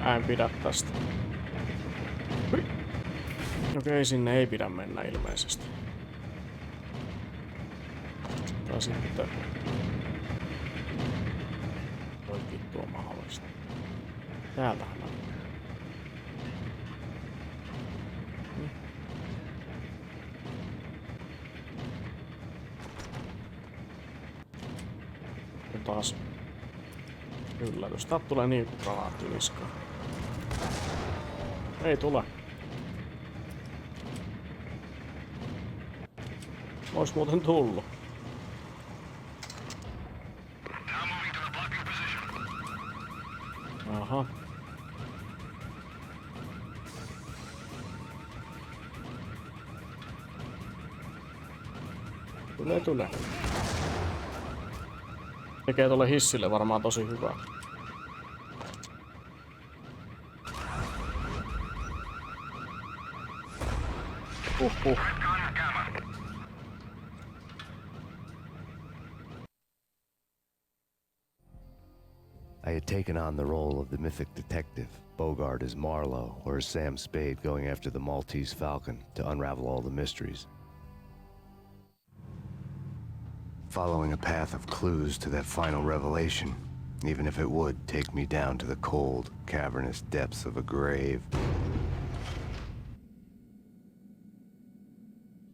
Mä en pidä tästä. Okei, sinne ei pidä mennä ilmeisesti. Tai sitten... Voi vittu on mahdollista. Täältähän on. Ja taas... Yllätys. Täältä tulee niukin granaatti niskaan. Ei tule. Ois muuten tullut. Aha. Tule. Tekee tuolle hissille varmaan tosi hyvää. I had taken on the role of the mythic detective, Bogart as Marlowe, or as Sam Spade going after the Maltese Falcon to unravel all the mysteries. Following a path of clues to that final revelation, even if it would take me down to the cold, cavernous depths of a grave.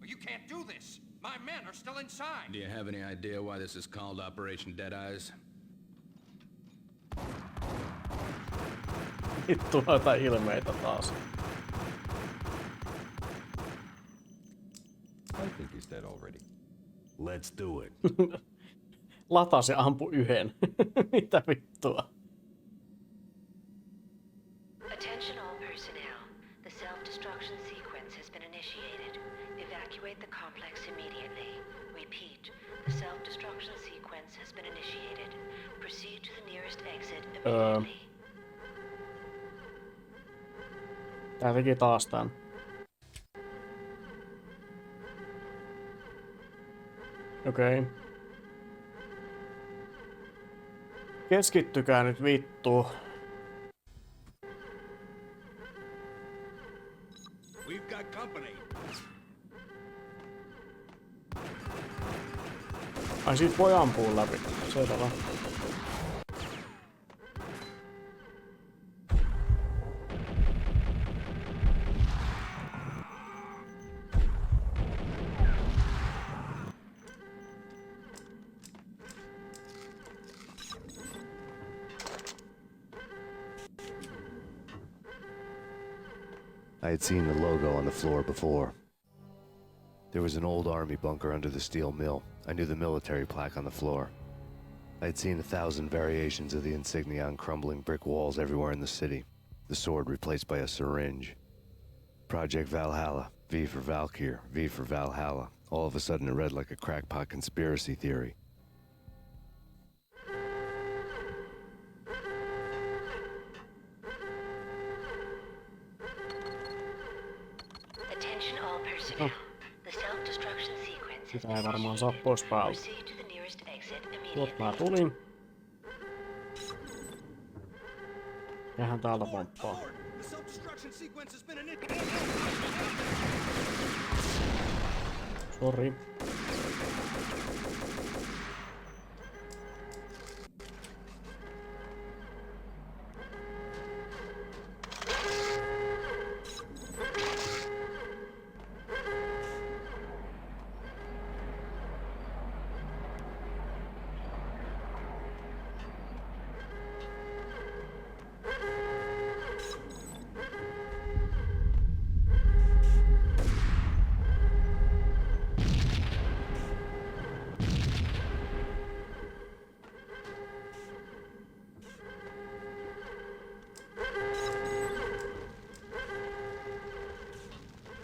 You can't do this! My men are still inside! Do you have any idea why this is called Operation Deadeyes? Vittu noita ilmeitä taas. I think he's dead already. Let's do it. Latas ja ampu yhden. Mitä vittua? Attention all personnel. The self-destruction sequence has been initiated. Evacuate the complex immediately. Repeat. The self-destruction sequence has been initiated. Proceed to the nearest exit immediately. Tää teki taas tän. Okei. Keskittykää nyt vittu. We've got company. Ai siitä voi ampua läpi. Selvä. I had seen the logo on the floor before. There was an old army bunker under the steel mill. I knew the military plaque on the floor. I had seen 1,000 variations of the insignia on crumbling brick walls everywhere in the city. The sword replaced by a syringe. Project Valhalla, V for Valkyr, V for Valhalla. All of a sudden it read like a crackpot conspiracy theory. personnel. The self-destruction sequence has Sitä ei been varmaan saa pois päältä. Proceed to the nearest exit Tuot immediately. mä tulin. Tehän täältä pomppaa. Sori.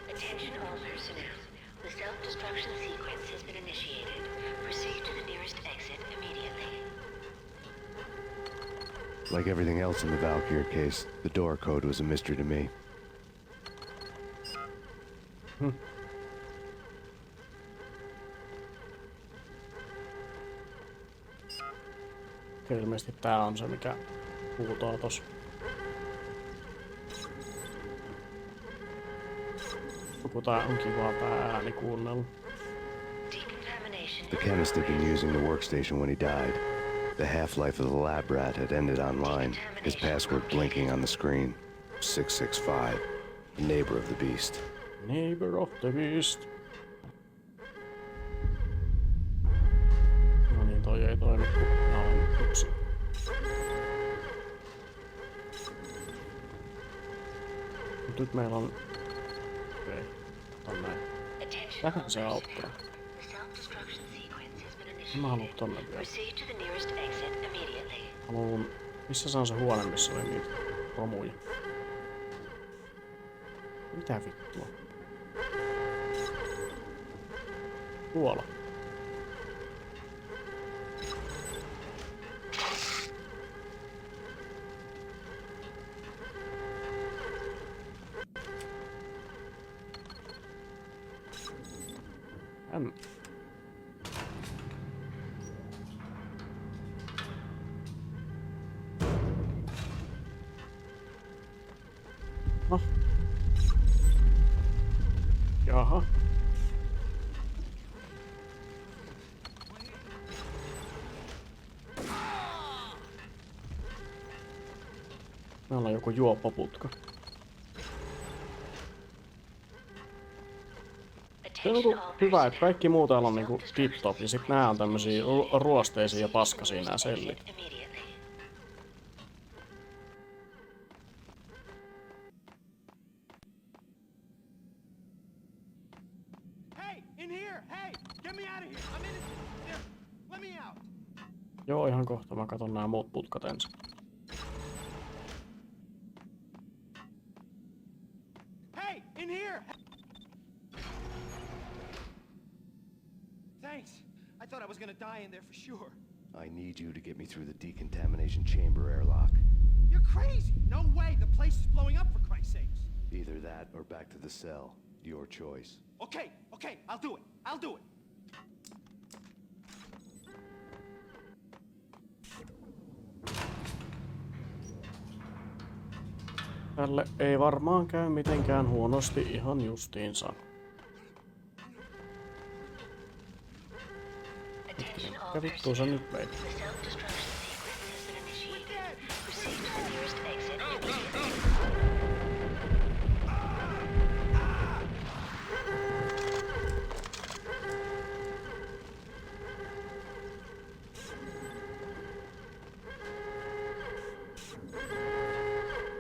Attention all personnel. The self-destruction sequence has been initiated. Proceed to the nearest exit immediately. Like everything else in the Valkyr case, the door code was a mystery to me. Ilmeisesti tää on se, mikä huutaa tossa. Joku tää on kivaa tää ääni kuunnella. The chemist had been using the workstation when he died. The half-life of the lab rat had ended online, his password blinking on the screen. 665, the neighbor of the beast. Neighbor of the beast. No niin, toi ei toimi, kun mä olen yksi. Mut nyt meillä on... Okei, otan näin. Tähän se auttaa. Mä haluun tonne vielä. Haluun... Missä se on se huone, missä oli niitä romuja? Mitä vittua? Tuolla. No. Jaha. Meillä on joku juoppoputka. Se on hyvä, että kaikki muu täällä on niinku tip-top ja sit nää on tämmösiä ruosteisia ja paskasia nää sellit. Joo, ihan kohta mä katon nää muut putkat ensin. Hey, in here! Thanks. I thought I was gonna die in there for sure. I need you to get me through the decontamination chamber airlock. You're crazy! No way! The place is blowing up, for Christ's sakes! Either that or back to the cell. Your choice. Okay, I'll do it. I'll do it. Tälle ei varmaan käy mitenkään huonosti ihan justiinsa. Mikä vittu sä nyt veit?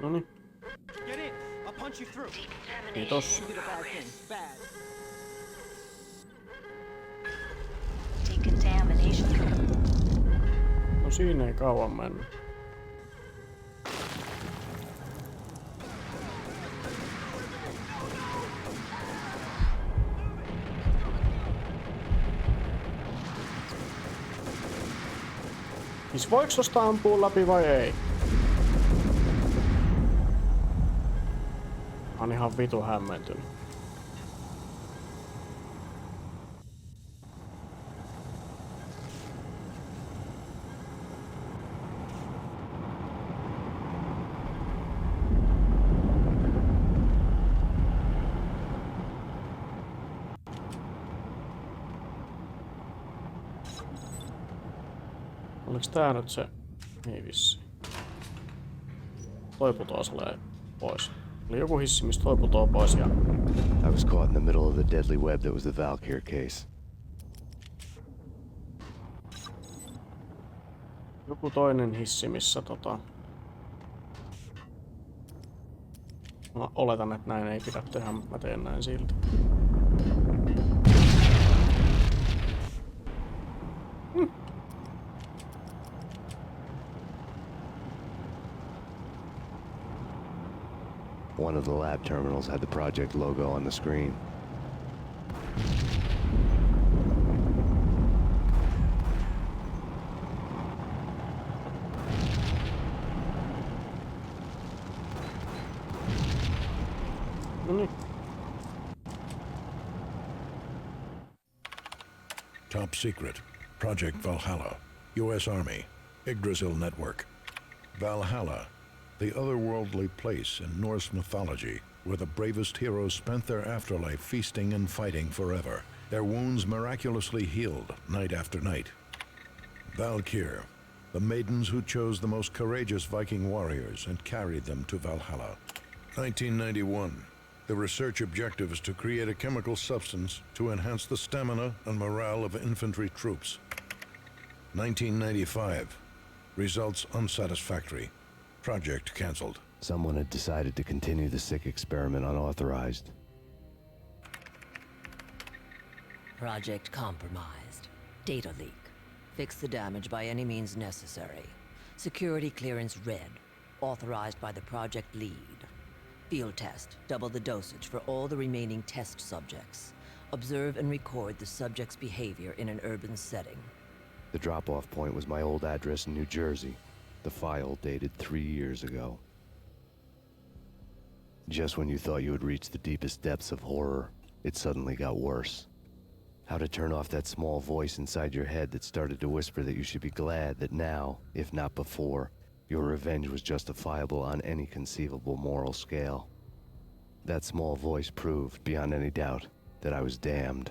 Noniin. Kiitos. No siinä ei kauan mennä. Siis voiko tosta ampua läpi vai ei? On ihan vitu hämmentynyt. Oliks tää nyt se? Ei vissi. Toi putoo pois. Oli joku hissi, mistä toi putoo pois ja... I was caught in the middle of the deadly web that was the Valkyr case. Joku toinen hissi, missä Mä oletan, että näin ei pidä tehdä, mutta mä teen näin silti. One of the lab terminals had the project logo on the screen. Top secret. Project Valhalla. U.S. Army. Yggdrasil Network. Valhalla. The otherworldly place in Norse mythology where the bravest heroes spent their afterlife feasting and fighting forever, their wounds miraculously healed night after night. Valkyr. The maidens who chose the most courageous Viking warriors and carried them to Valhalla. 1991. The research objective is to create a chemical substance to enhance the stamina and morale of infantry troops. 1995. Results unsatisfactory. Project cancelled. Someone had decided to continue the sick experiment unauthorized. Project compromised. Data leak. Fix the damage by any means necessary. Security clearance red. Authorized by the project lead. Field test. Double the dosage for all the remaining test subjects. Observe and record the subject's behavior in an urban setting. The drop-off point was my old address in New Jersey. The file dated 3 years ago. Just when you thought you had reached the deepest depths of horror, it suddenly got worse. How to turn off that small voice inside your head that started to whisper that you should be glad that now, if not before, your revenge was justifiable on any conceivable moral scale. That small voice proved, beyond any doubt, that I was damned.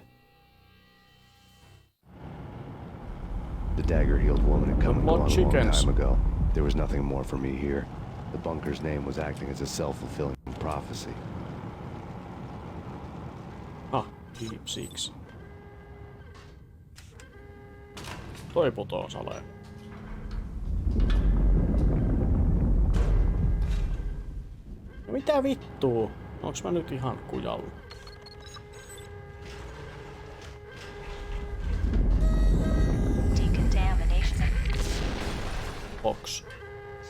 The dagger-heeled woman had come and gone a long time ago. There was nothing more for me here. The bunker's name was acting as a self-fulfilling prophecy. Ah, Deep Six. Toi putoo saleen. No mitä vittua? Onks mä nyt ihan kujalla? Decontamination. Box.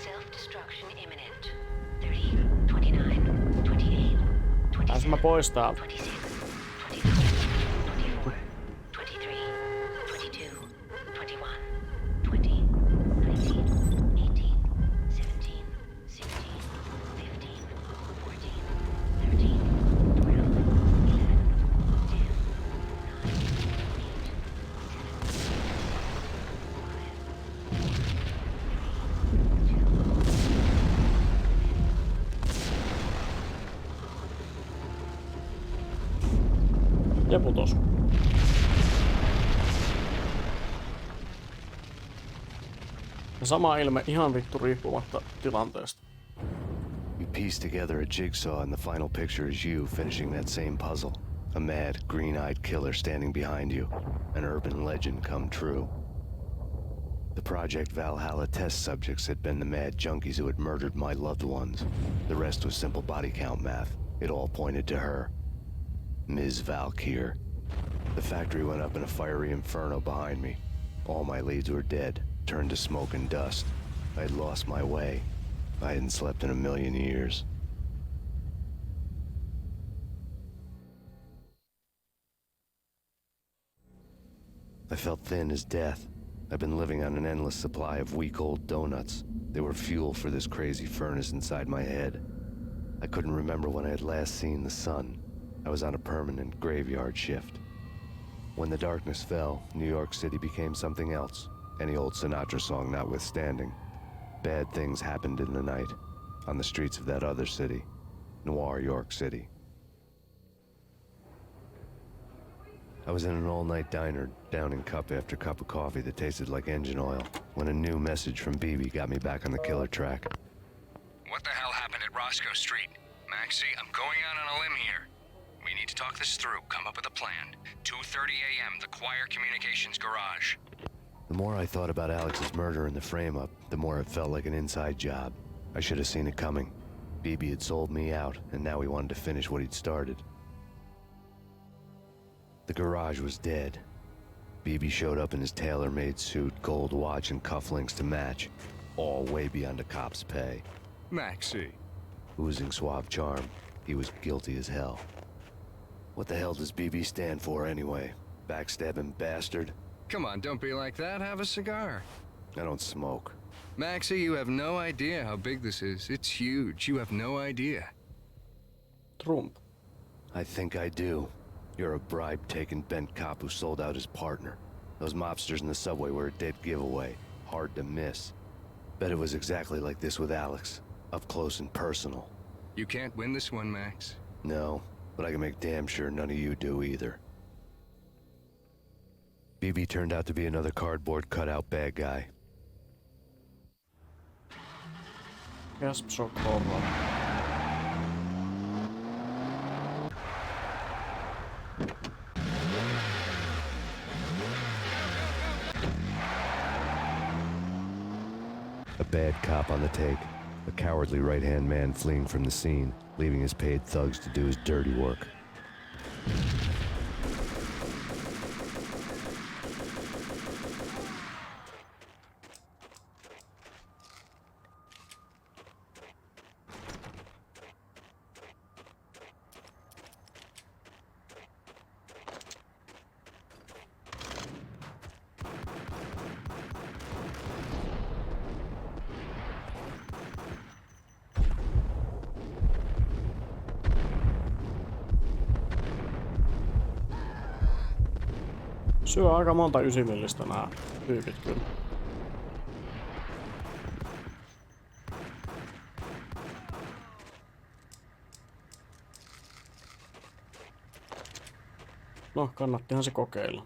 Self-destruction imminent. 30, 29, 28, 27, Pääs mä pois täältä. 26, 25, 24, 23, 22, 21, 20, 19, 17, 16, 15, 14, 13, 12, 11, 10, 9, Ja putos. Ja sama ilme ihan vittu riippumatta tilanteesta. You piece together a jigsaw and the final picture is you finishing that same puzzle. A mad, green-eyed killer standing behind you. An urban legend come true. The Project Valhalla test subjects had been the mad junkies who had murdered my loved ones. The rest was simple body count math. It all pointed to her. Ms. Valkyr. The factory went up in a fiery inferno behind me. All my leads were dead, turned to smoke and dust. I had lost my way. I hadn't slept in a million years. I felt thin as death. I've been living on an endless supply of week-old donuts. They were fuel for this crazy furnace inside my head. I couldn't remember when I had last seen the sun. I was on a permanent graveyard shift. When the darkness fell, New York City became something else. Any old Sinatra song notwithstanding. Bad things happened in the night, on the streets of that other city, Noir York City. I was in an all-night diner, downing cup after cup of coffee that tasted like engine oil, when a new message from BB got me back on the killer track. What the hell happened at Roscoe Street? Maxie, I'm going out on a limb here. We need to talk this through, come up with a plan. 2:30 a.m., the Choir Communications Garage. The more I thought about Alex's murder and the frame-up, the more it felt like an inside job. I should have seen it coming. BB had sold me out, and now he wanted to finish what he'd started. The garage was dead. BB showed up in his tailor-made suit, gold watch, and cufflinks to match, all way beyond a cop's pay. Maxie. Oozing suave charm, he was guilty as hell. What the hell does BB stand for anyway? Backstabbing bastard? Come on, don't be like that. Have a cigar. I don't smoke. Maxie, you have no idea how big this is. It's huge. You have no idea. Trump. I think I do. You're a bribe-taking bent cop who sold out his partner. Those mobsters in the subway were a dead giveaway. Hard to miss. Bet it was exactly like this with Alex. Up close and personal. You can't win this one, Max. No, but I can make damn sure none of you do either. BB turned out to be another cardboard cutout bad guy. Gasp shock horror. A bad cop on the take. A cowardly right-hand man fleeing from the scene, leaving his paid thugs to do his dirty work. Syö aika monta 9mm nää tyypit kyllä. No, kannattihan se kokeilla.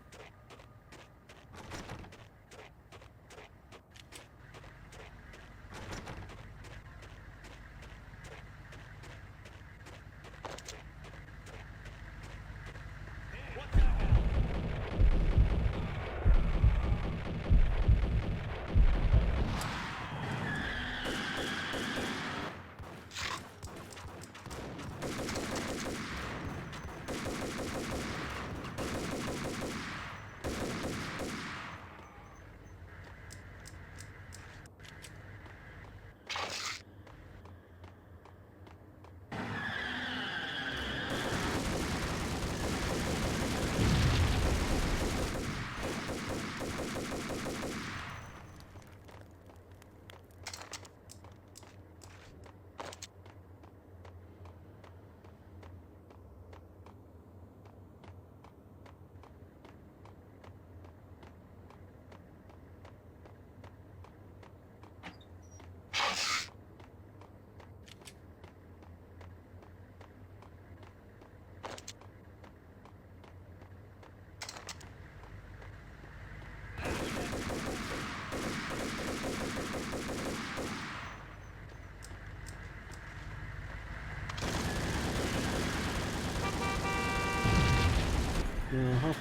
Jaha.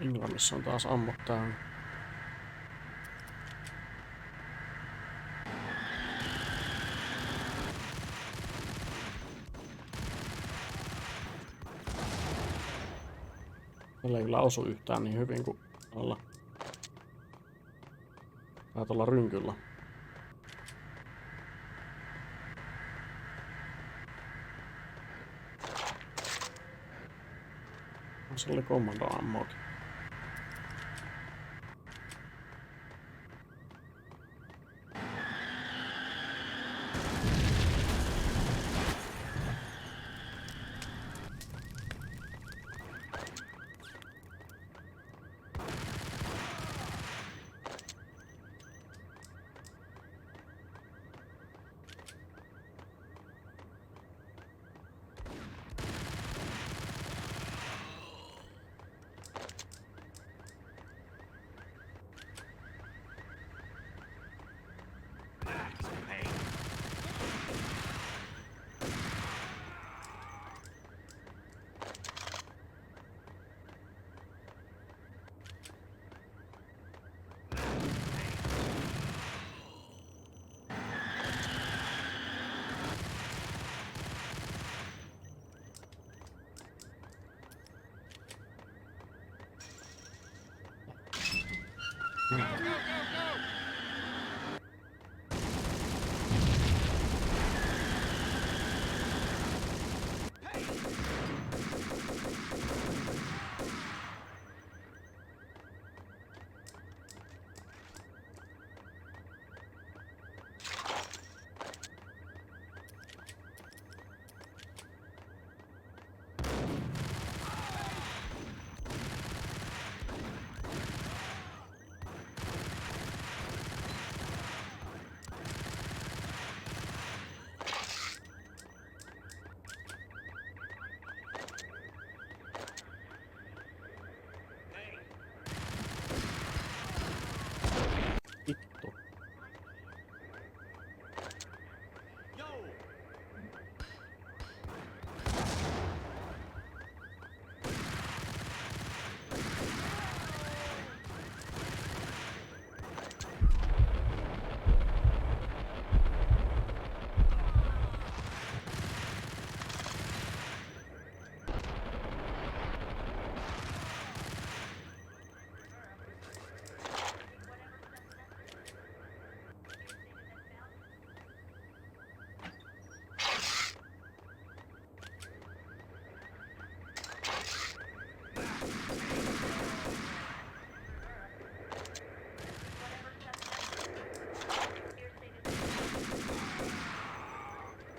Englannissa on taas ammut täynnä. Tällä ei kyllä osu yhtään niin hyvin kuin tuolla rynkyllä. Se oli kommando-ammokin.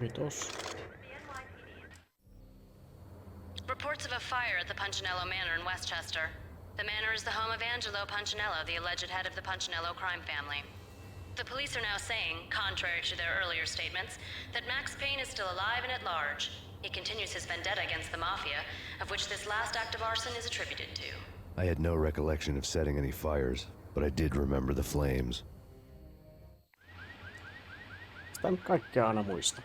Vitos. Reports of a fire at the Punchinello Manor in Westchester. The manor is the home of Angelo Punchinello, the alleged head of the Punchinello crime family. The police are now saying, contrary to their earlier statements, that Max Payne is still alive and at large. He continues his vendetta against the Mafia, of which this last act of arson is attributed to. I had no recollection of setting any fires, but I did remember the flames. Sitä nyt kaikkea aina muista.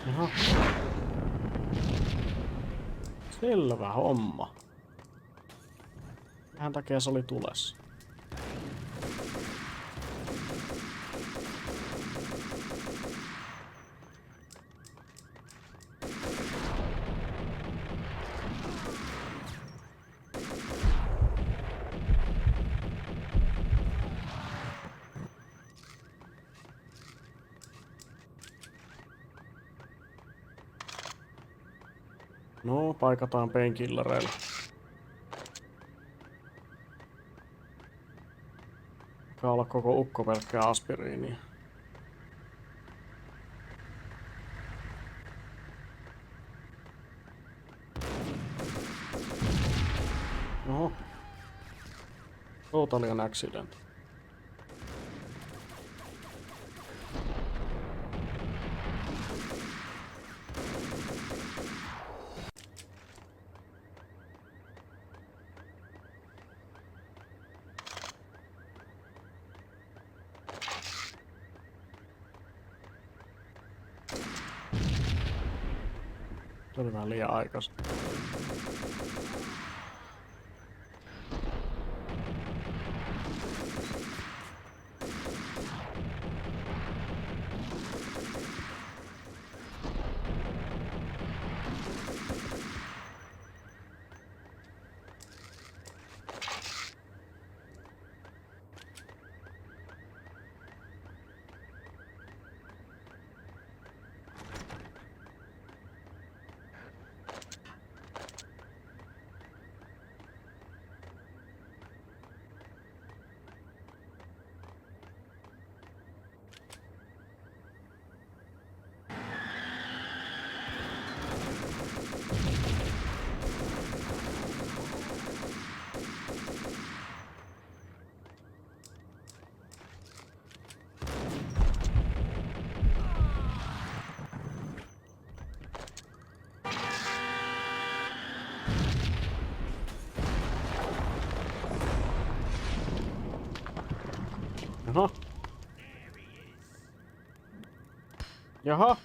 Aha. Selvä homma. Vähän takia se oli tulessa. No, paikataan painkillereillä. Alkaa olla koko ukko pelkkää aspiriinia. Oho. Totally an accident. Se oli vähän liian aikaisin. Jaha.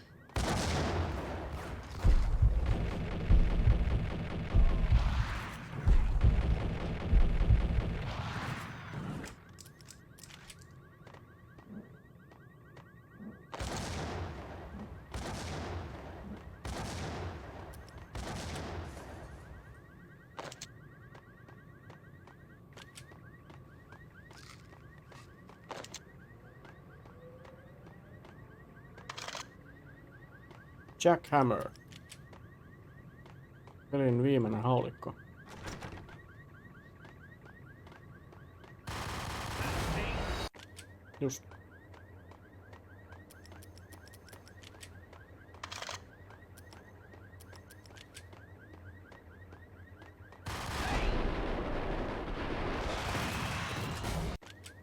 Jackhammer. Pelin viimeinen haulikko. Just.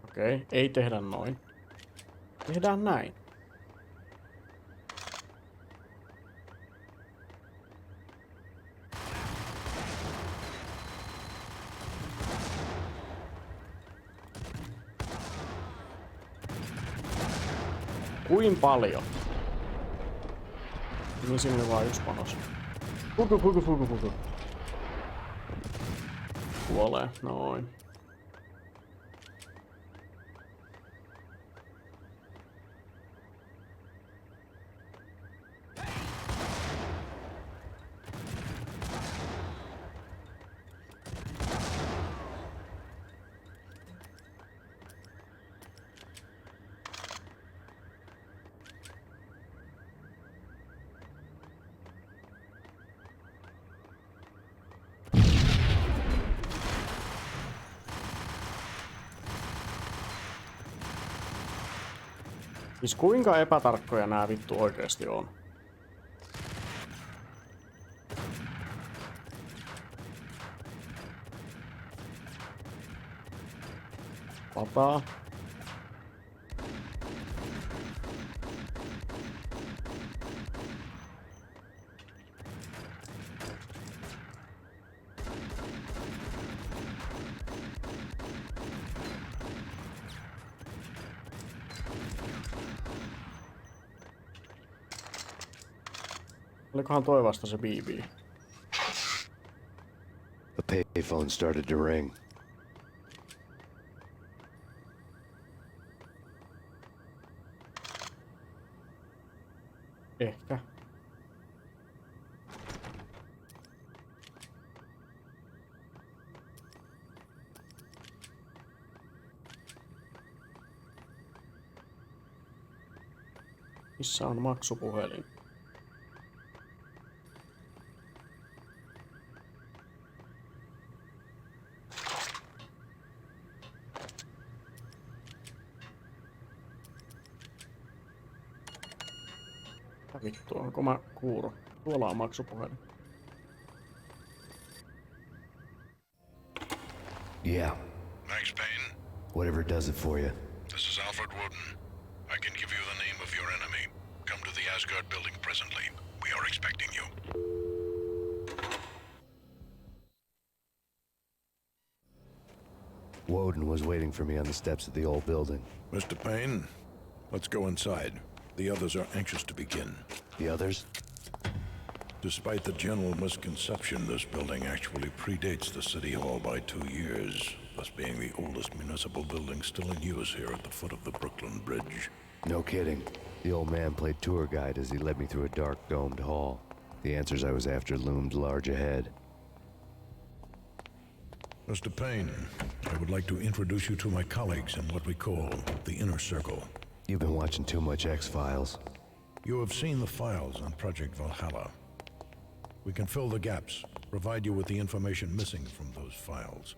Okei, ei tehdä noin. Tehdään näin. Kuin paljon? Niin sinne vaan yksi panos. Fuku. Kuolee, noin. Siis kuinka epätarkkoja nämä vittu oikeesti on? Pataa. Olikohan toi vasta se BB? The payphone started to ring. Ehkä. Missä on maksupuhelin? Vittu, onko mä kuuro? Tuolla on maksupuhelin. Yeah. Max Payne? Whatever does it for you. This is Alfred Woden. I can give you the name of your enemy. Come to the Asgard building presently. We are expecting you. Woden was waiting for me on the steps of the old building. Mr. Payne, let's go inside. The others are anxious to begin. The others? Despite the general misconception, this building actually predates the City Hall by 2 years, thus being the oldest municipal building still in use here at the foot of the Brooklyn Bridge. No kidding. The old man played tour guide as he led me through a dark domed hall. The answers I was after loomed large ahead. Mr. Payne, I would like to introduce you to my colleagues in what we call the Inner Circle. You've been watching too much X-Files. You have seen the files on Project Valhalla. We can fill the gaps, provide you with the information missing from those files.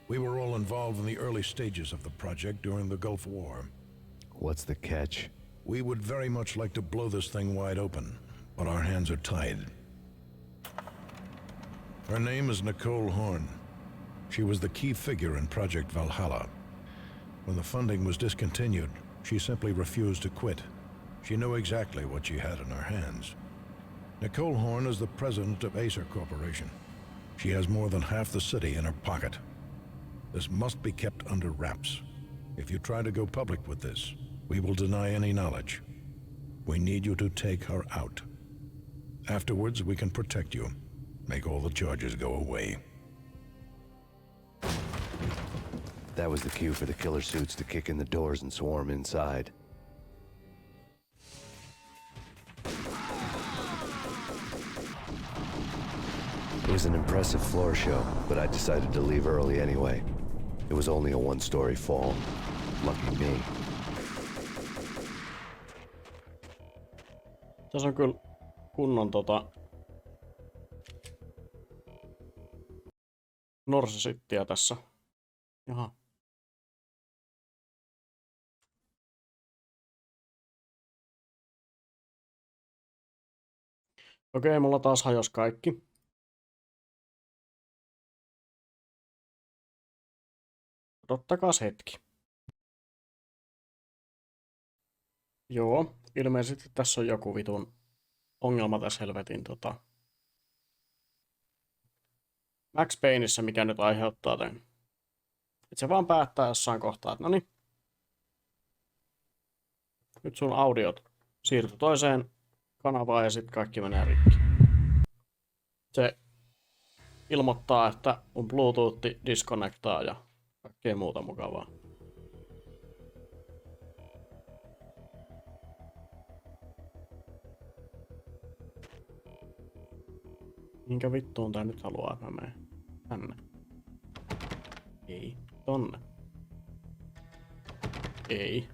We were all involved in the early stages of the project during the Gulf War. What's the catch? We would very much like to blow this thing wide open, but our hands are tied. Her name is Nicole Horn. She was the key figure in Project Valhalla. When the funding was discontinued, she simply refused to quit. She knew exactly what she had in her hands. Nicole Horn is the president of Acer Corporation. She has more than half the city in her pocket. This must be kept under wraps. If you try to go public with this, we will deny any knowledge. We need you to take her out. Afterwards, we can protect you. Make all the charges go away. That was the cue for the killer suits to kick in the doors and swarm inside. It was an impressive floor show, but I decided to leave early anyway. It was only a one-story fall. Lucky me. Tässä on kyllä kunnon norsisittiä tässä. Jaha. Okei, mulla taas hajos kaikki. Odottakaas hetki. Joo, ilmeisesti tässä on joku vitun ongelma tässä helvetin Max Payneissa, mikä nyt aiheuttaa tämän. Et se vaan päättää jossain kohtaa, että noniin. Nyt sun audiot siirtyy toiseen kanavaan ja sitten kaikki menee rikki. Se ilmoittaa, että mun Bluetooth disconnectaa ja kaikkea muuta mukavaa. Minkä vittuun tää nyt haluaa, että mä menen? Tänne. Ei. Tonne. Ei.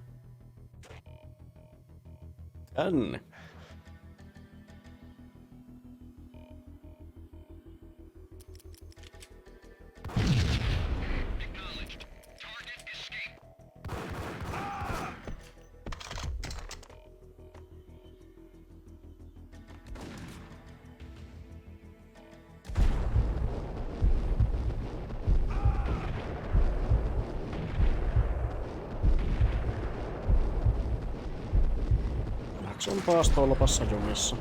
Tänne. Max on taas tolpassa jumissa.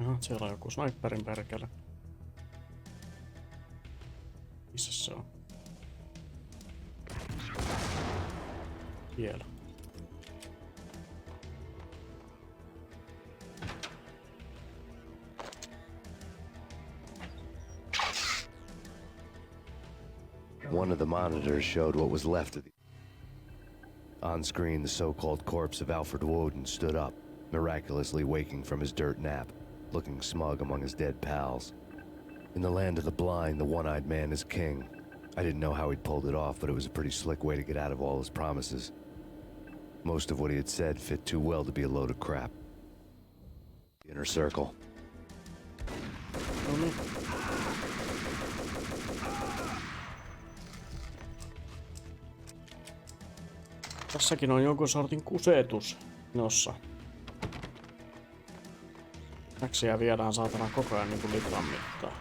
Jaha, siellä on joku sniperin perkele. Missä se on? Siellä. One of the monitors showed what was left of the... On screen, the so-called corpse of Alfred Woden stood up, miraculously waking from his dirt nap, looking smug among his dead pals. In the land of the blind, the one-eyed man is king. I didn't know how he'd pulled it off, but it was a pretty slick way to get out of all his promises. Most of what he had said fit too well to be a load of crap. Inner circle. Tässäkin on jonkun sortin kusetus nossa. Maxia viedään saatana koko ajan niinku litran mittaa.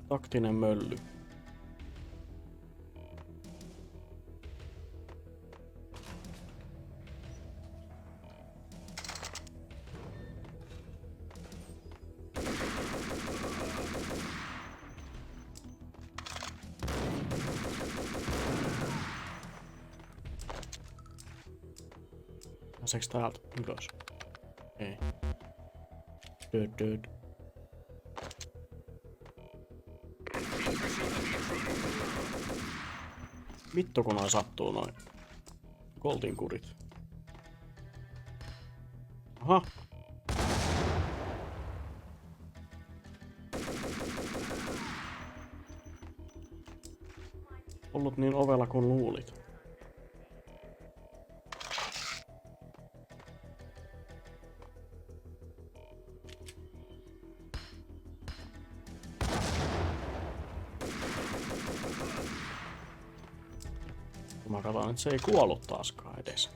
Taktinen mölly. Pääseekö täältä ylös? Ei. Död. Vittu kun noin sattuu noin Golden kurit. Aha. ollut niin ovela kuin luulit. Mä katson, että se ei kuollut taaskaan edes.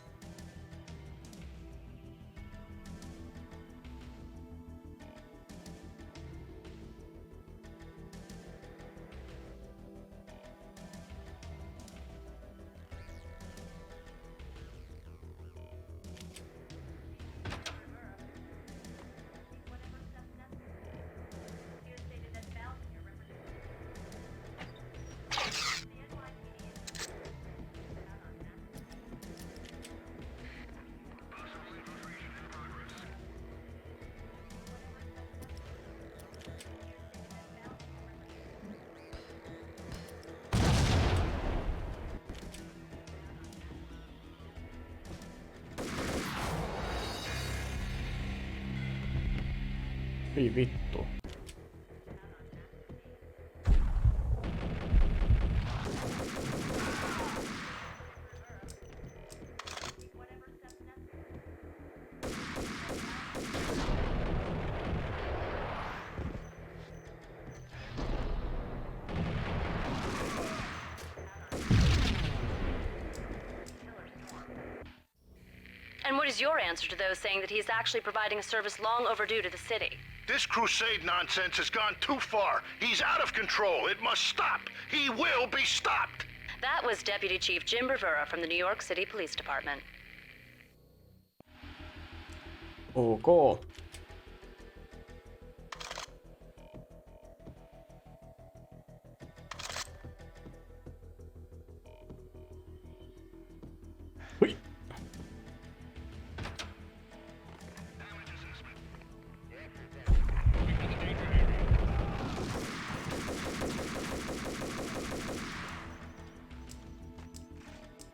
Ei vittu. And what is your answer to those saying that he is actually providing a service long overdue to the city? This crusade nonsense has gone too far. He's out of control. It must stop. He will be stopped. That was Deputy Chief Jim Rivera from the New York City Police Department. Ok. Hui.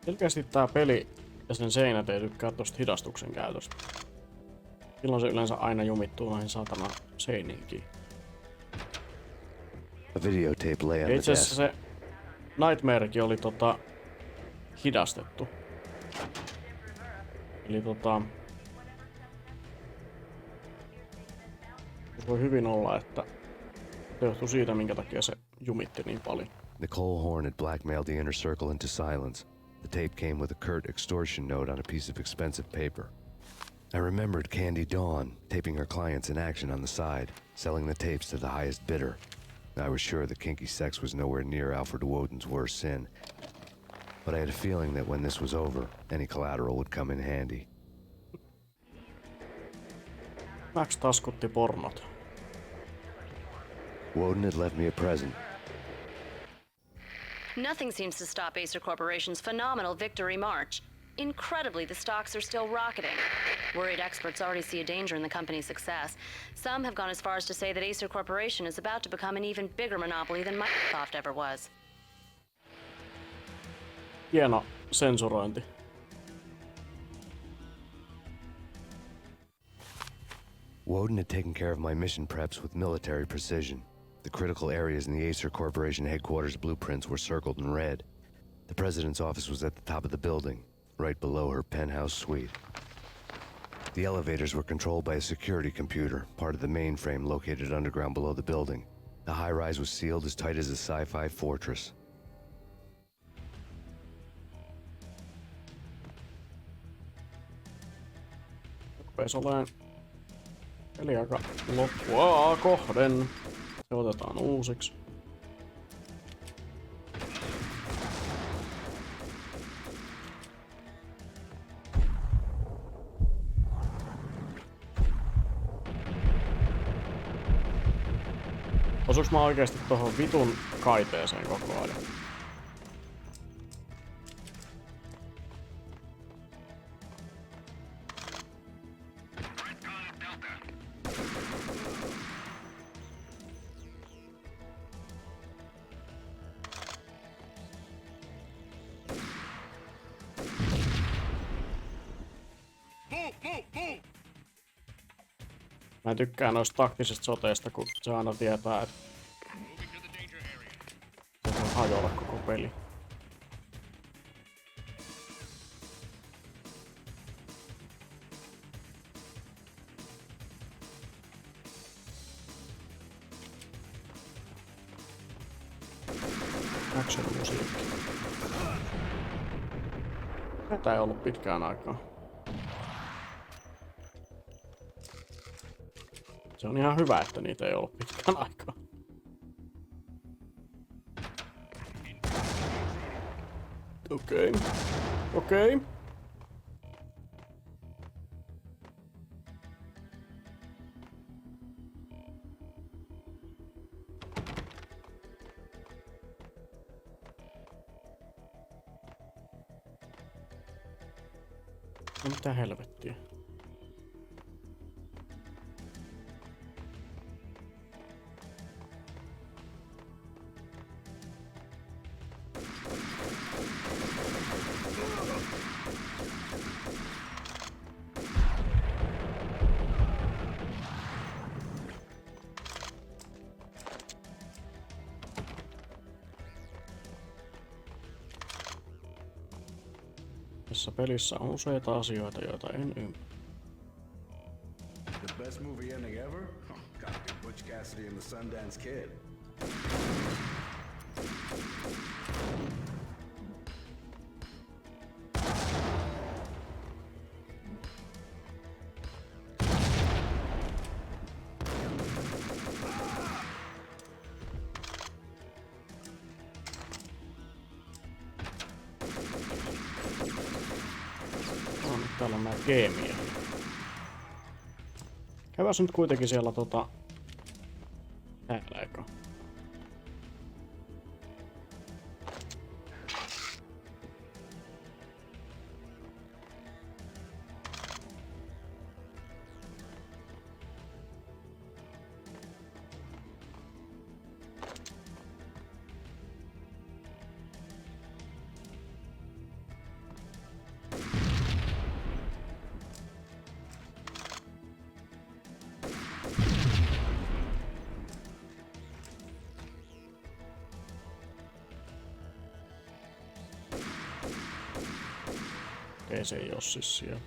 Selkeästi tää peli ja sen seinät ei tykkää tosta hidastuksen käytöstä. Silloin se yleensä aina jumittuu noihin satana seiniinkin. A videotape lay on the Itse asiassa desk. se Nightmarekin oli hidastettu. Eli voi hyvin olla, että se johtuu siitä, minkä takia se jumitti niin paljon. Nicole Horn had blackmailed the inner circle into silence. The tape came with a curt extortion note on a piece of expensive paper. I remembered Candy Dawn taping her clients in action on the side, selling the tapes to the highest bidder. I was sure that kinky sex was nowhere near Alfred Woden's worst sin, but I had a feeling that when this was over, any collateral would come in handy. Max taskutti pornot. Woden had left me a present. Nothing seems to stop Acer Corporation's phenomenal victory march. Incredibly, the stocks are still rocketing. Worried experts already see a danger in the company's success. Some have gone as far as to say that Acer Corporation is about to become an even bigger monopoly than Microsoft ever was. Hieno sensurointi. Woden had taken care of my mission preps with military precision. The critical areas in the Acer Corporation headquarters blueprints were circled in red. The president's office was at the top of the building, right below her penthouse suite. The elevators were controlled by a security computer, part of the mainframe located underground below the building. The high-rise was sealed as tight as a sci-fi fortress. Rupees oleen peli aika loppua kohden. Se otetaan uusiksi. Osuuks mä oikeesti tohon vitun kaiteeseen koko ajan? Mä tykkään noista taktisista soteista, kun se aina tietää, että se voi hajoilla koko peli. action musiikki. Tätä ei ollut pitkään aikaa. Se on ihan hyvä, että niitä ei ollut pitkään aikaa. Okei. Okei. Mitä helvettiä? Tässä pelissä on useita asioita, joita en ymmärrä. The best movie ending ever? Gotta be Butch Cassidy and the Sundance Kid. Täällä on nää geemiä. Käydään nyt kuitenkin siellä täällä eka. Ei se ei oo siis siellä.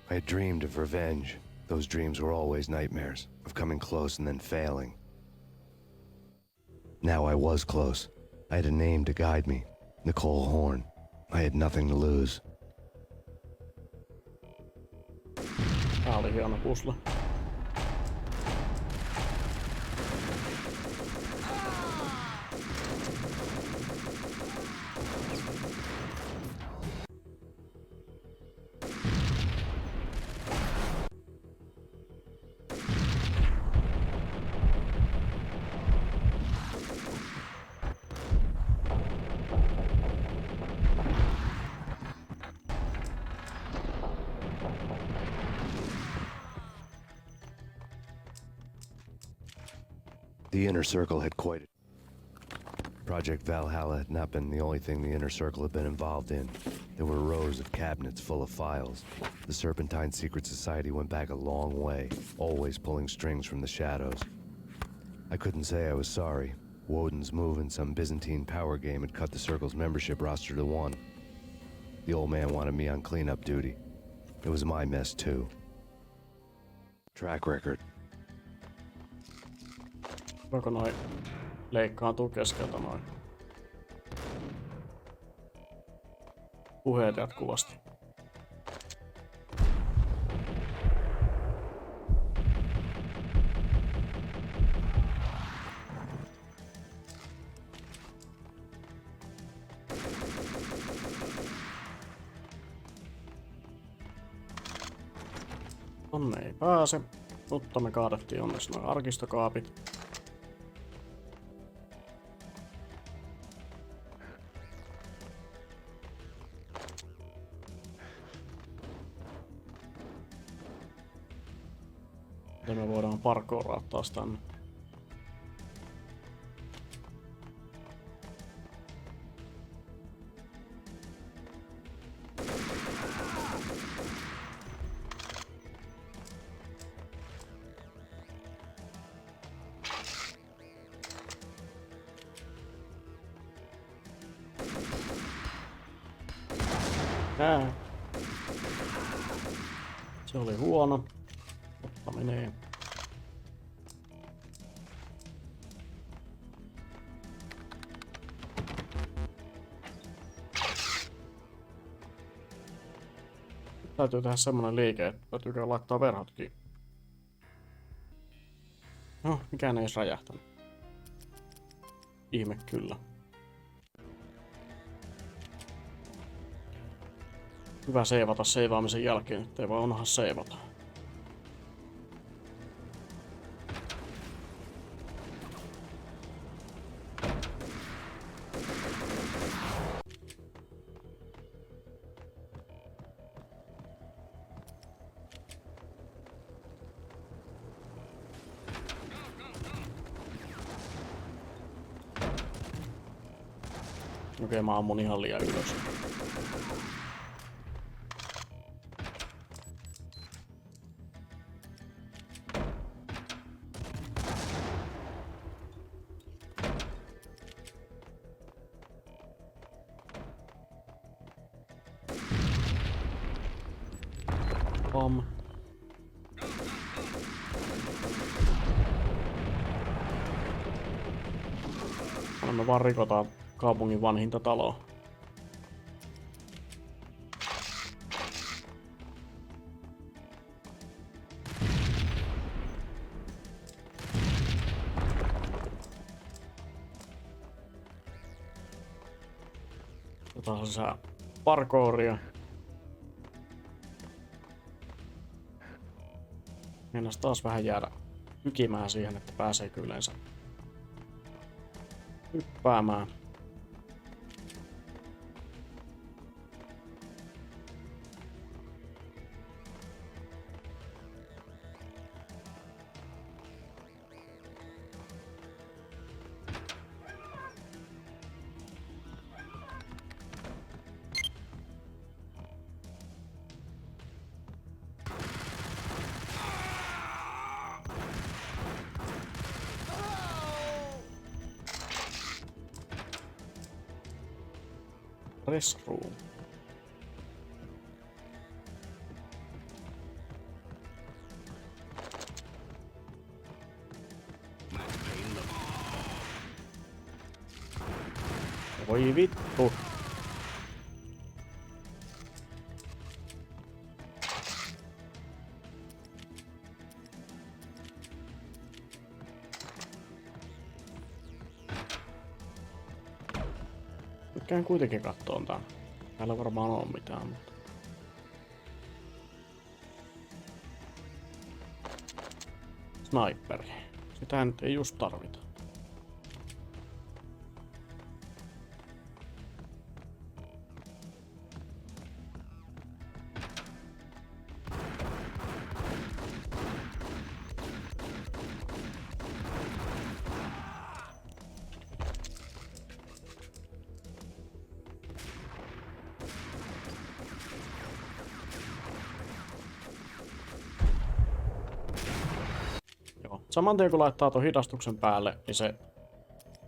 I had dreamed of revenge. Those dreams were always nightmares, of coming close and then failing. Now I was close. I had a name to guide me, Nicole Horn. I had nothing to lose. Tää oli hieno pusle. The Inner Circle had quite a... Project Valhalla had not been the only thing the Inner Circle had been involved in. There were rows of cabinets full of files. The Serpentine Secret Society went back a long way, always pulling strings from the shadows. I couldn't say I was sorry. Woden's move in some Byzantine power game had cut the Circle's membership roster to 1. The old man wanted me on cleanup duty. It was my mess too. Track record. Voiko noin leikkaantuu keskeltä noin puheet jatkuvasti? Tonne ei pääse, mutta me kaadettiin onneksi noin arkistokaapit. Ja me voidaan parkouraa taas tänne. Se oli huono. Mutta menee. Täytyy tehdä semmonen liike, että täytyy laittaa verhotkin. No, mikään ei edes räjähtänyt. Ihme kyllä. Hyvä seivata seivaamisen jälkeen, ettei vaan onhan seivata. Okei, mä ammun ihan liian ylös. Pom. Me vaan rikotaan kaupungin vanhinta taloa. Otetaan lisää parkouria. Mennään taas vähän jäädä hykimään siihen, että pääseekö yleensä hyppäämään. Restroom. Voi vittu. Käyn kuitenkin kattoon tän. Täällä varmaan on mitään, mutta... Sniperi. Sitä nyt ei just tarvita. Saman tien kun laittaa tuon hidastuksen päälle, niin se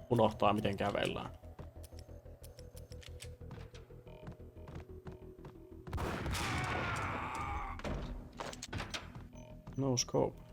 unohtaa miten kävellään. No scope.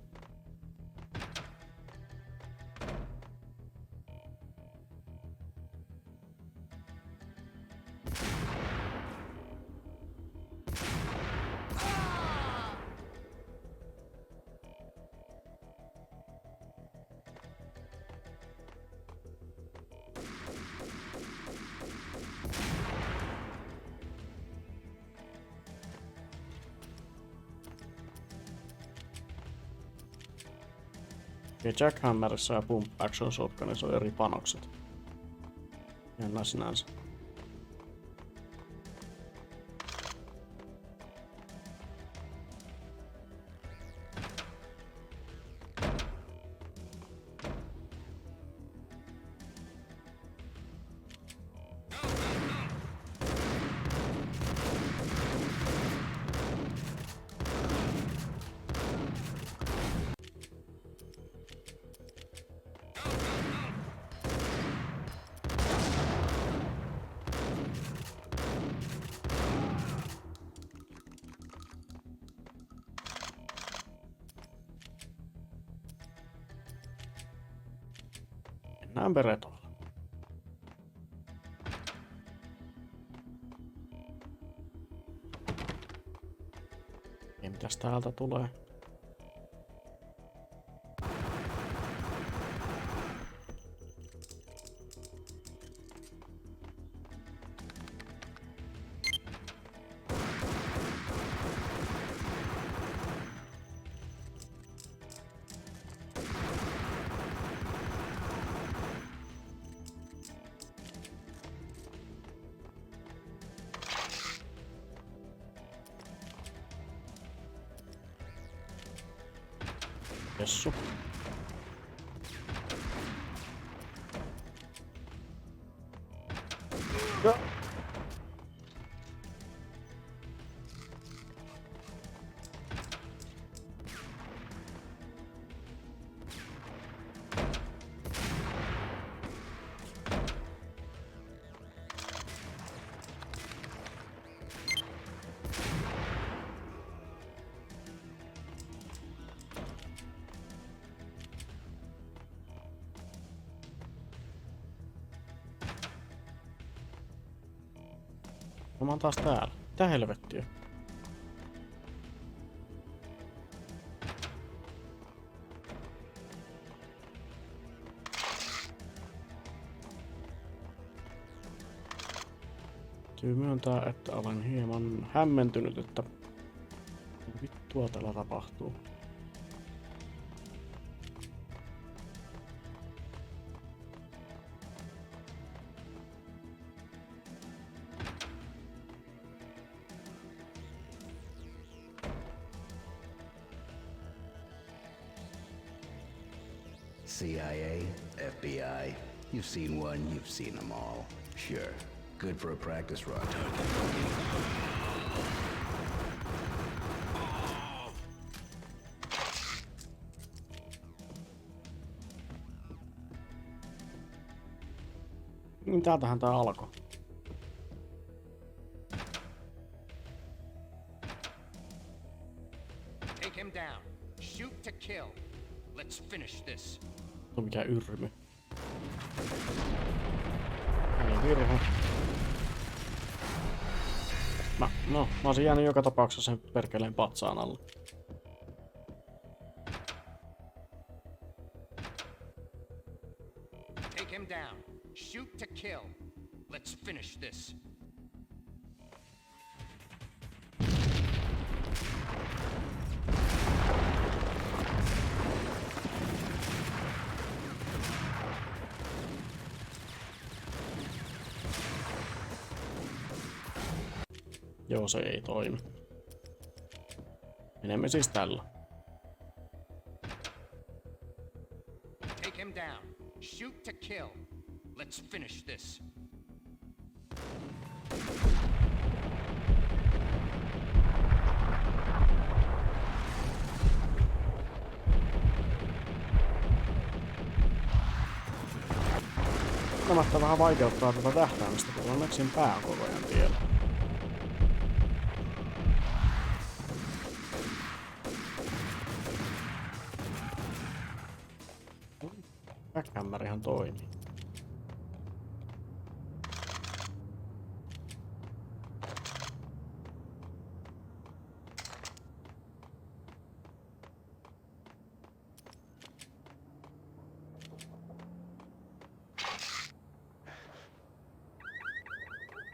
Ja Jackhammerissa ja Pump Action Shotgunissa on eri panokset. Jännä sinänsä. Mennään Beretolle. Ja mitäs täältä tulee? Jessu. Ja. Mä oon taas täällä. Mitä helvettiä? Täytyy myöntää, että olen hieman hämmentynyt, että vittua täällä tapahtuu. CIA, FBI, you've seen one, you've seen them all. Sure, good for a practice run. Niin täältähän tää alkoi. Take him down. Shoot to kill. Let's finish this. On mikä yrmy. Eli virhe. Mä olisin jäänyt joka tapauksessa sen perkeleen patsaan alle. Take him down. Shoot to kill. Let's finish this. Joo, se ei toimi. Menemme siis tällä. Take him down. Shoot to kill. Let's finish this. Tämä vähän vaikeuttaa tätä tähtäämistä, kun on Maxin pää on koko ajan tiellä. Backhammerihan toimii.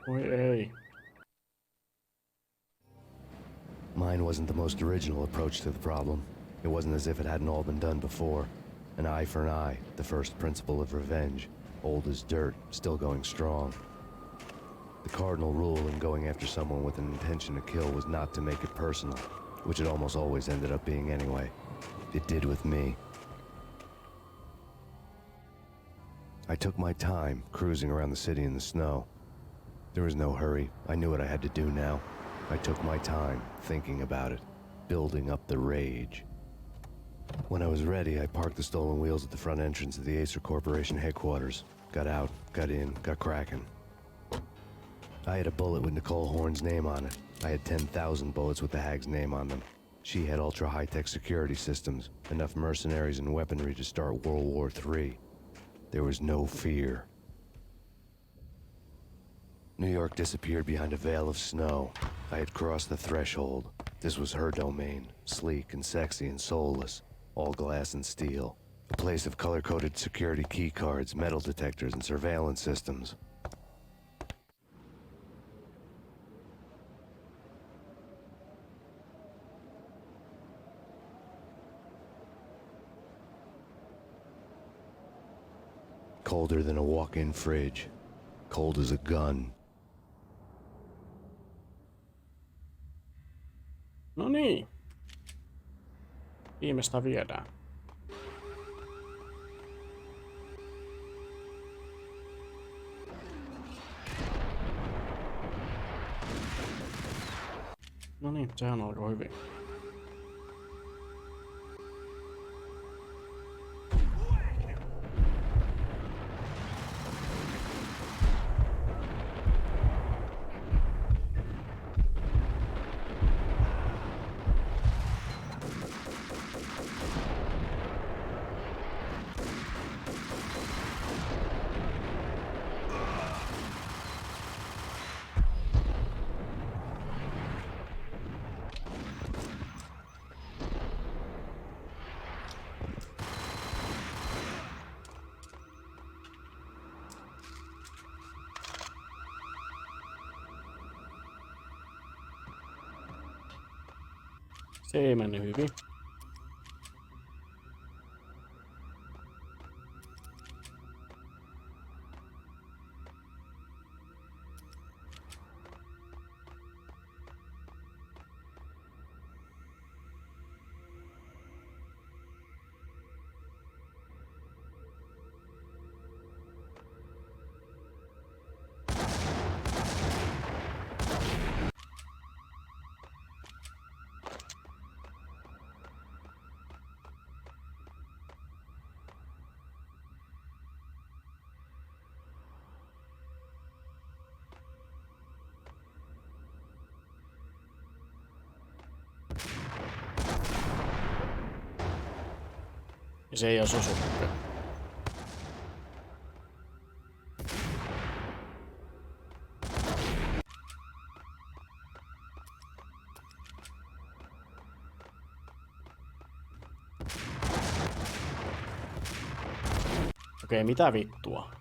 Oi ei. Mine wasn't the most original approach to the problem. It wasn't as if it hadn't all been done before. An eye for an eye, the first principle of revenge. Old as dirt, still going strong. The cardinal rule in going after someone with an intention to kill was not to make it personal, which it almost always ended up being anyway. It did with me. I took my time, cruising around the city in the snow. There was no hurry. I knew what I had to do now. I took my time, thinking about it, building up the rage. When I was ready, I parked the stolen wheels at the front entrance of the Acer Corporation headquarters. Got out, got in, got cracking. I had a bullet with Nicole Horn's name on it. I had 10,000 bullets with the hag's name on them. She had ultra-high-tech security systems, enough mercenaries and weaponry to start World War III. There was no fear. New York disappeared behind a veil of snow. I had crossed the threshold. This was her domain, sleek and sexy and soulless, all glass and steel. A place of color-coded security keycards, metal detectors, and surveillance systems. Colder than a walk-in fridge. Cold as a gun. No niin. Viimeistä viedään. No niin, sehän alkoi hyvin. Se ei mennyt hyvin. Ja se ei ole osunutkaan. Okei, mitä vittua?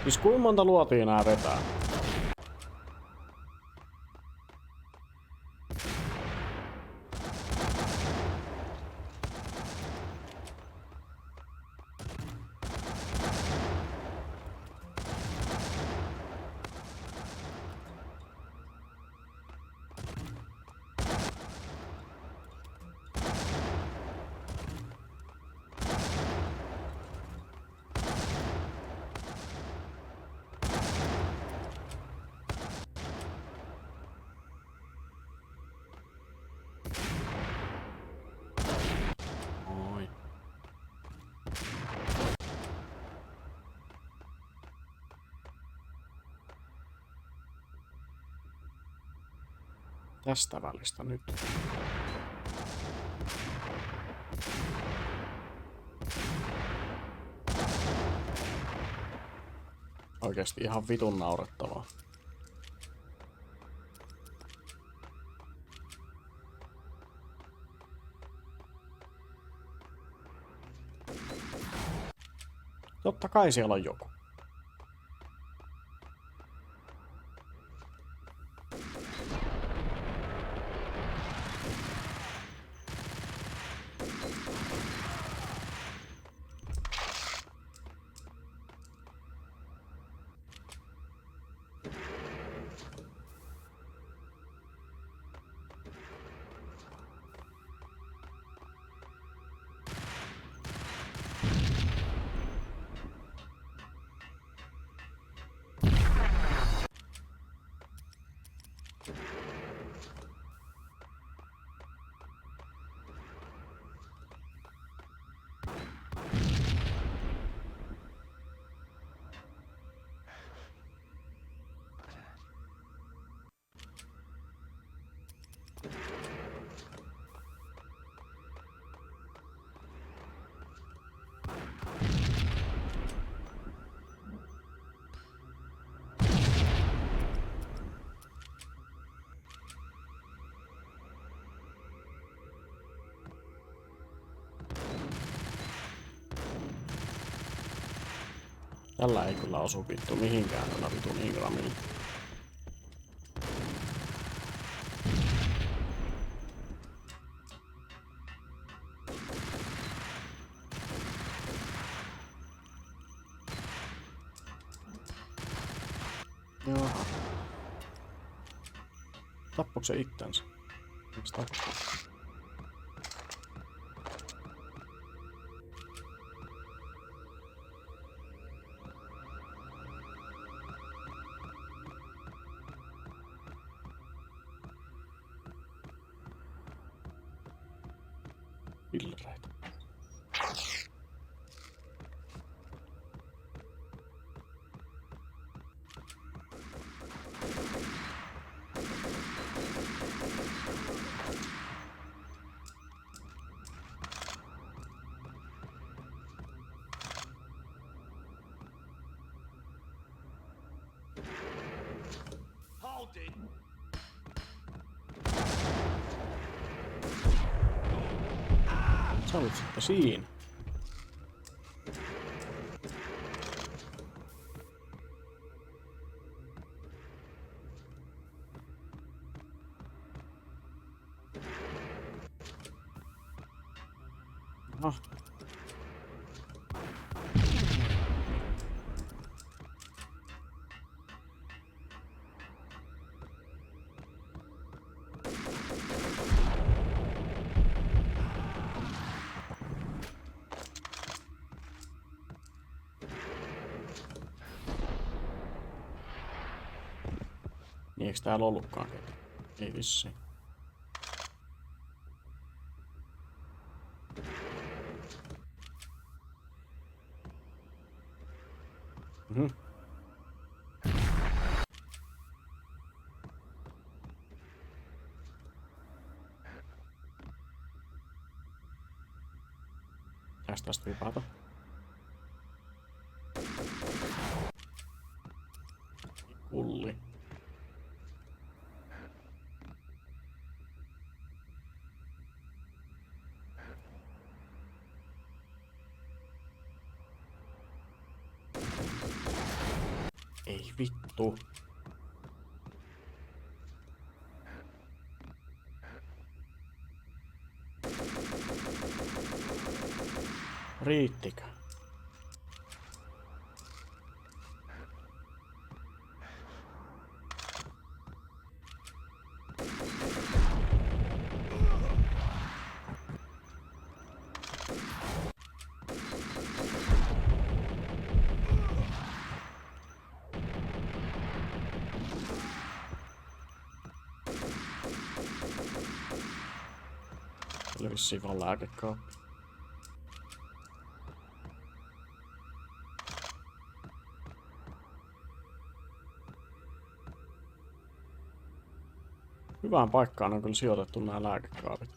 Siis kuinka monta luotia nää vetää? Tästä välistä nyt. Oikeesti ihan vitun naurettavaa. Totta kai siellä on joku. Tällä ei kyllä osu vittu mihinkään tällä vitun Ingramilla. Joo. Tappuiko se ittensä? Miksi tappuu? Pillereitä. Hold it. Sä olit sitten siinä. Aha. Niin eiks täällä ollutkaan ketään? Ei vissiin. Mhm. Tästä vipata. Kulli. Ei vittu. Riittikö? Oli vissiin vaan lääkekaappi. Hyvään paikkaan on kyllä sijoitettu nämä lääkekaapit.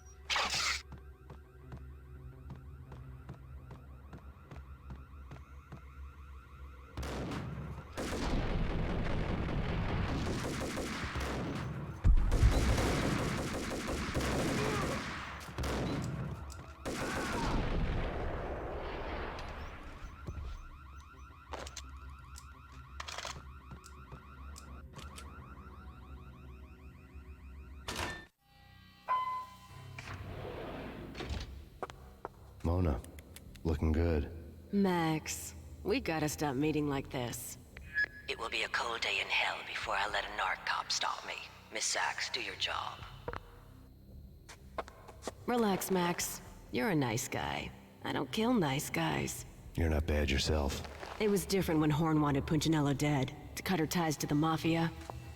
Mona, looking good. Max, we gotta stop meeting like this. It will be a cold day in hell before I let a narc cop stop me. Miss Sachs, do your job. Relax, Max. You're a nice guy. I don't kill nice guys. You're not bad yourself. It was different when Horn wanted Punchinello dead. To cut her ties to the Mafia.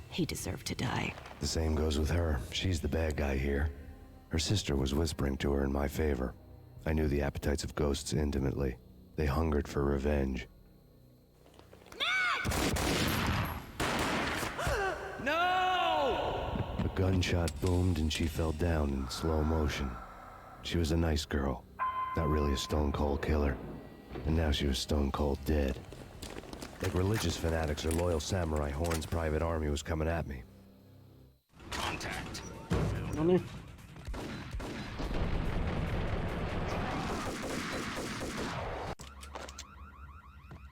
He deserved to die. The same goes with her. She's the bad guy here. Her sister was whispering to her in my favor. I knew the appetites of ghosts intimately. They hungered for revenge. No! A gunshot boomed and she fell down in slow motion. She was a nice girl, not really a stone-cold killer. And now she was stone-cold dead. Like religious fanatics or loyal samurai, Horn's private army was coming at me. Contact. No niin.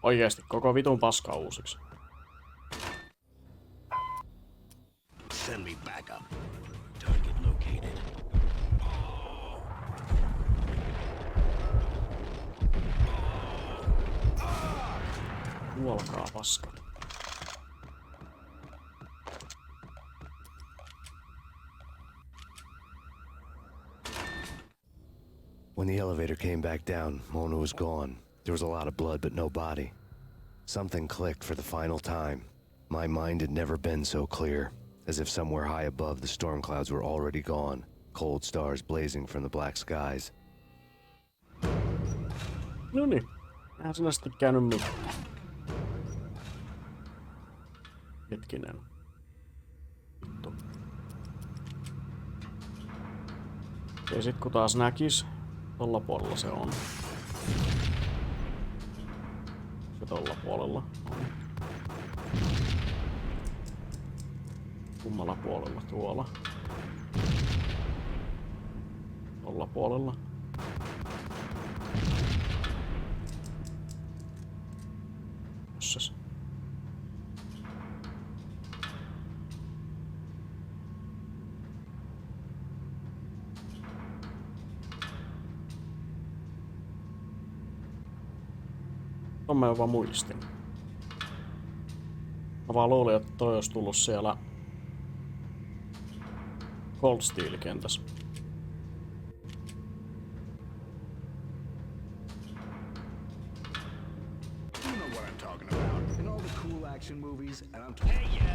Oikeesti koko vitun paska uusiksi. Send me back up. Target located. Kuolkaa paska. When the elevator came back down, Mona was gone. There was a lot of blood, but no body. Something clicked for the final time. My mind had never been so clear, as if somewhere high above the storm clouds were already gone, cold stars blazing from the black skies. Noniin, eihän sinä sitten käynyt mitään. Hetkinen. Vittu. Ja sit kun taas näkis, tolla puolella se on. Se tolla puolella on. Kummalla puolella tuolla. Tolla puolella. Jossain. Ton mä jopa muistin. Mä vaan luulin, että toi olisi tullut siellä Cold Steel-kentässä. You know what I'm talking about. In all the cool action movies, and I'm talking. Hey, yeah.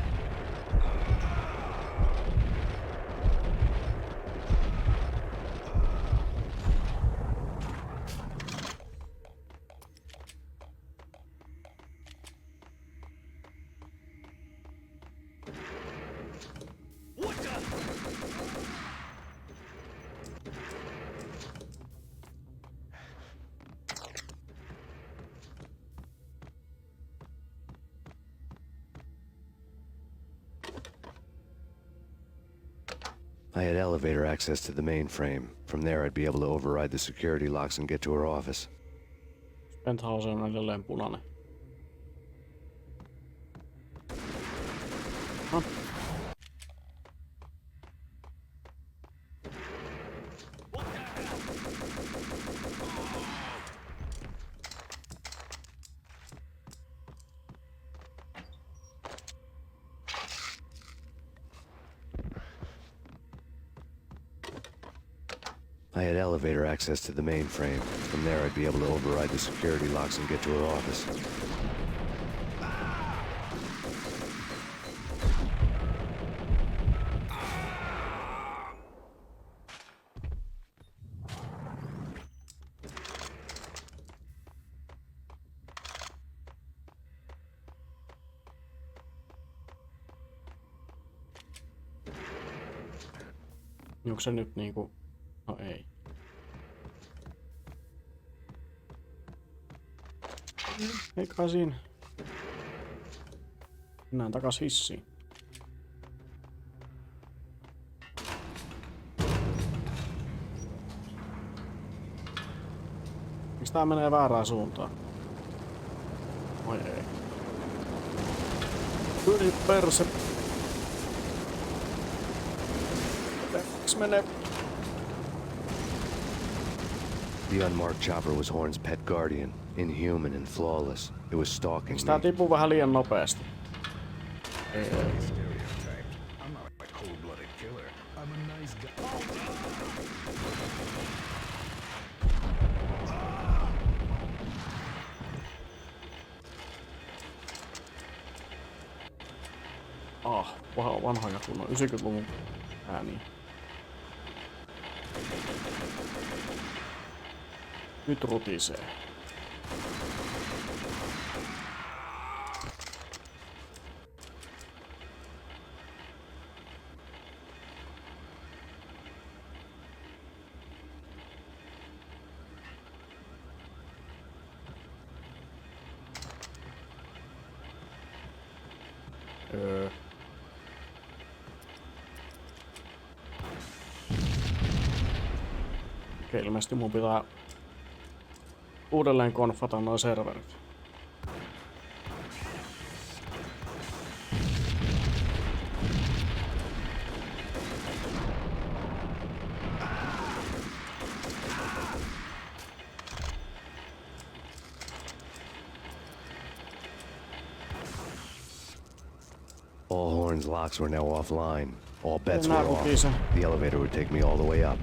I had elevator access to the mainframe. From there, I'd be able to override the security locks and get to her office. Penthouse on edelleen punainen. No. I had elevator access to the mainframe. From there, I'd be able to override the security locks and get to her office. Onko se nyt niinku... No ei. Eikä siinä. Mennään takas hissiin. Miksi tää menee väärään suuntaan? Oi ei. Yli perse. Miksi menee? The unmarked chopper was Horn's pet guardian, inhuman and flawless. It was stalking Miksi tää me. tippuu vähän liian nopeasti? Ei. Stereotyped. I'm not a cold-blooded killer. I'm a nice guy. Vanhoja kunnon 90-luvun ääniä. Nyt rutisee. Okei, ilmeisesti mun pitää uudelleen konfata nuo serverit. All Horn's locks were now offline. All bets were Nää off. kukise. The elevator would take me all the way up.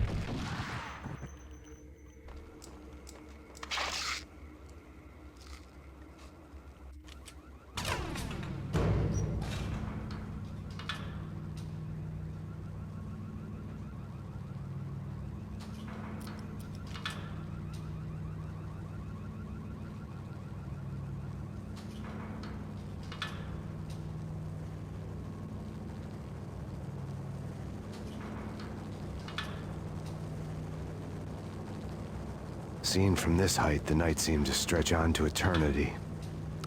Seen from this height, the night seemed to stretch on to eternity.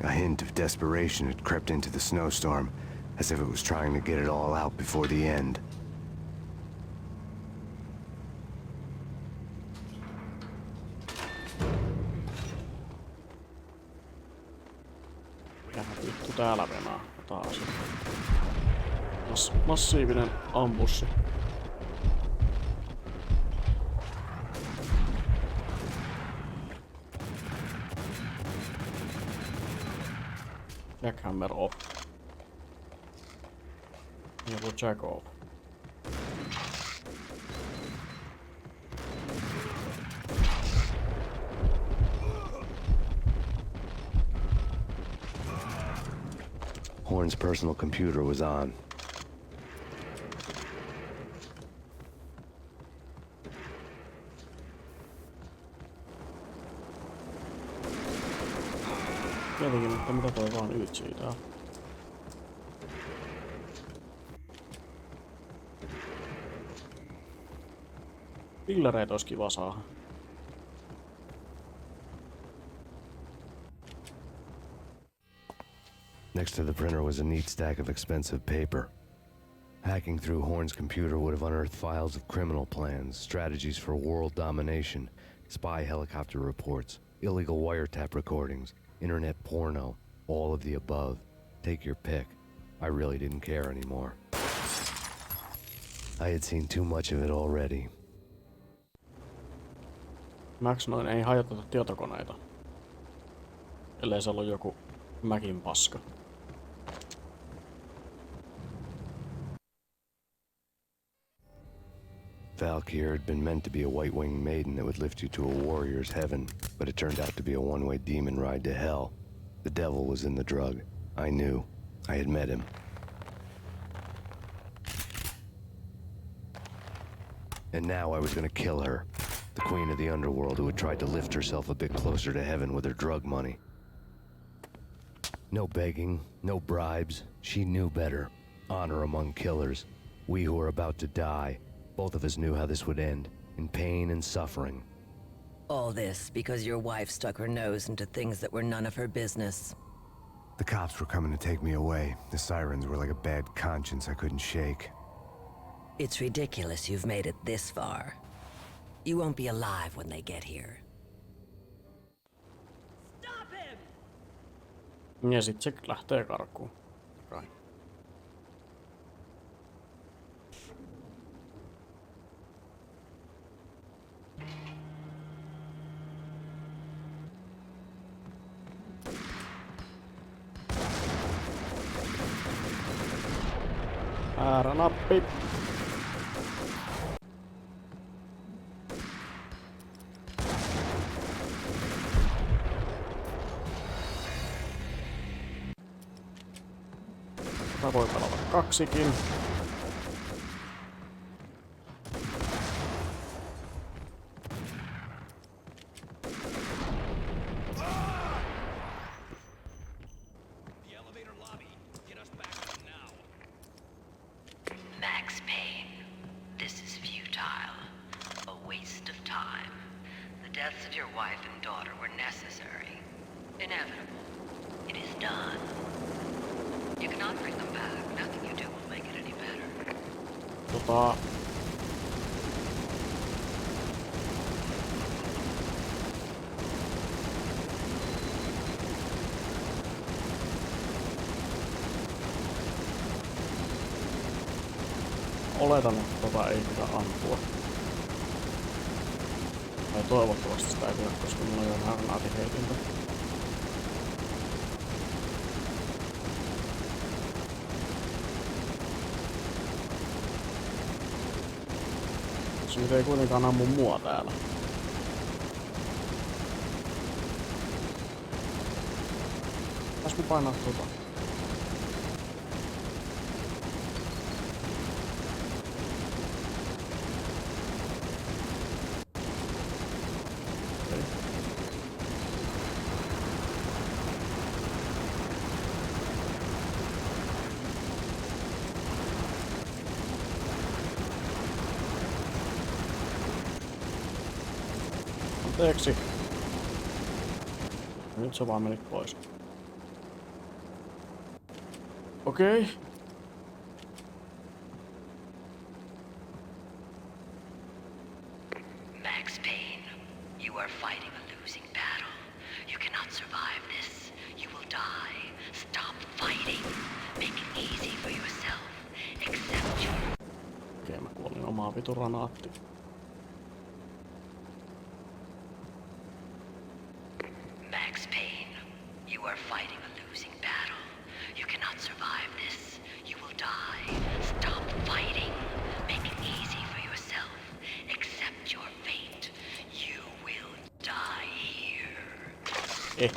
A hint of desperation had crept into the snowstorm, as if it was trying to get it all out before the end. Mikähän vittu täällä venaa taas. Massiivinen ampussi. Jackhammer off. Joku jack off. Horn's personal computer was on. Tietenkin, mutta mitä toi vaan ytsii täällä? Pillereitä olisi kiva saada. Next to the printer was a neat stack of expensive paper. Hacking through Horn's computer would have unearthed files of criminal plans, strategies for world domination, spy helicopter reports, illegal wiretap recordings, internet porno, all of the above. Take your pick. I really didn't care anymore. I had seen too much of it already. Max noin ei hajoteta tietokoneita. Ellei se ollut joku Macin paska. Valkyr had been meant to be a white-winged maiden that would lift you to a warrior's heaven, but it turned out to be a one-way demon ride to hell. The devil was in the drug. I knew. I had met him. And now I was gonna kill her. The queen of the underworld who had tried to lift herself a bit closer to heaven with her drug money. No begging, no bribes. She knew better. Honor among killers. We who were about to die. Both of us knew how this would end, in pain and suffering. All this because your wife stuck her nose into things that were none of her business. The cops were coming to take me away. The sirens were like a bad conscience I couldn't shake. It's ridiculous you've made it this far. You won't be alive when they get here. Stop him! Ja sit se lähtee karkuun. Kai. Väärä nappi. Mä voin pelata kaksikin. Max Payne, this is futile. A waste of time. The deaths of your wife and daughter were necessary. Inevitable. It is done. You cannot bring them back. Nothing you do will make it any better. Oletan, että ei pidä ampua. Tai toivottavasti sitä ei pidä, koska mulla on jo granaatinheitintä. Se nyt ei kuitenkaan ammu mua täällä. Pitäis mun painaa tuota. Anteeksi. Nyt sä vaan menit pois. Okei. Okay. Max Payne, you are fighting a losing battle. You cannot survive this. You will die. Stop fighting. Make it easy for yourself. Accept your... Okei, mä kuolin omaa vitun ranaattiin. Max Payne, you are fighting a losing battle. You cannot survive this. You will die. Stop fighting. Make it easy for yourself. Accept your fate. You will die here.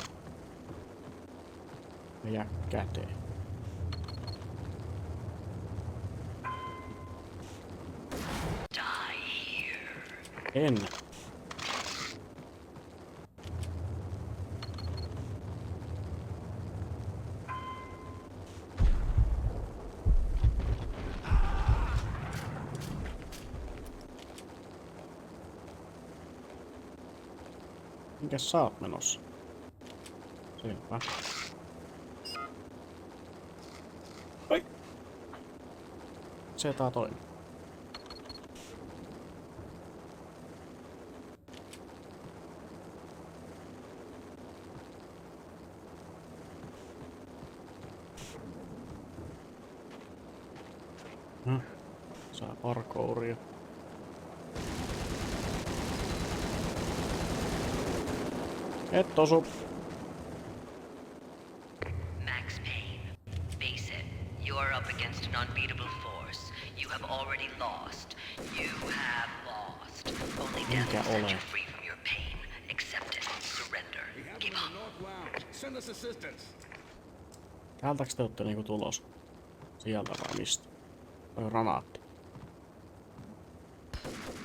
Ja käteen. Die here. En. Minkäs sä oot menossa? Selvä. Oi! Se tää toinen. Saa parkouria. Et osu. Max Payne, face it. You are up against an unbeatable force. You have already lost. You have lost. Only death will set you free from your pain. Accept it. Surrender. Give up. Send us assistance. Täältäks te ootte niinku tulos? Sieltä vai mistä? Toi granaatti.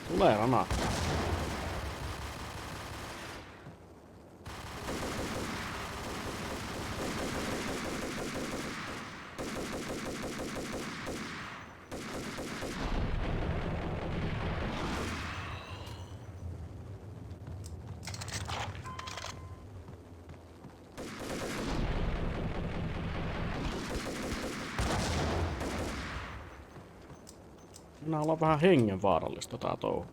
Tulee granaatti. Minä ollaan vähän hengenvaarallista tää touhu.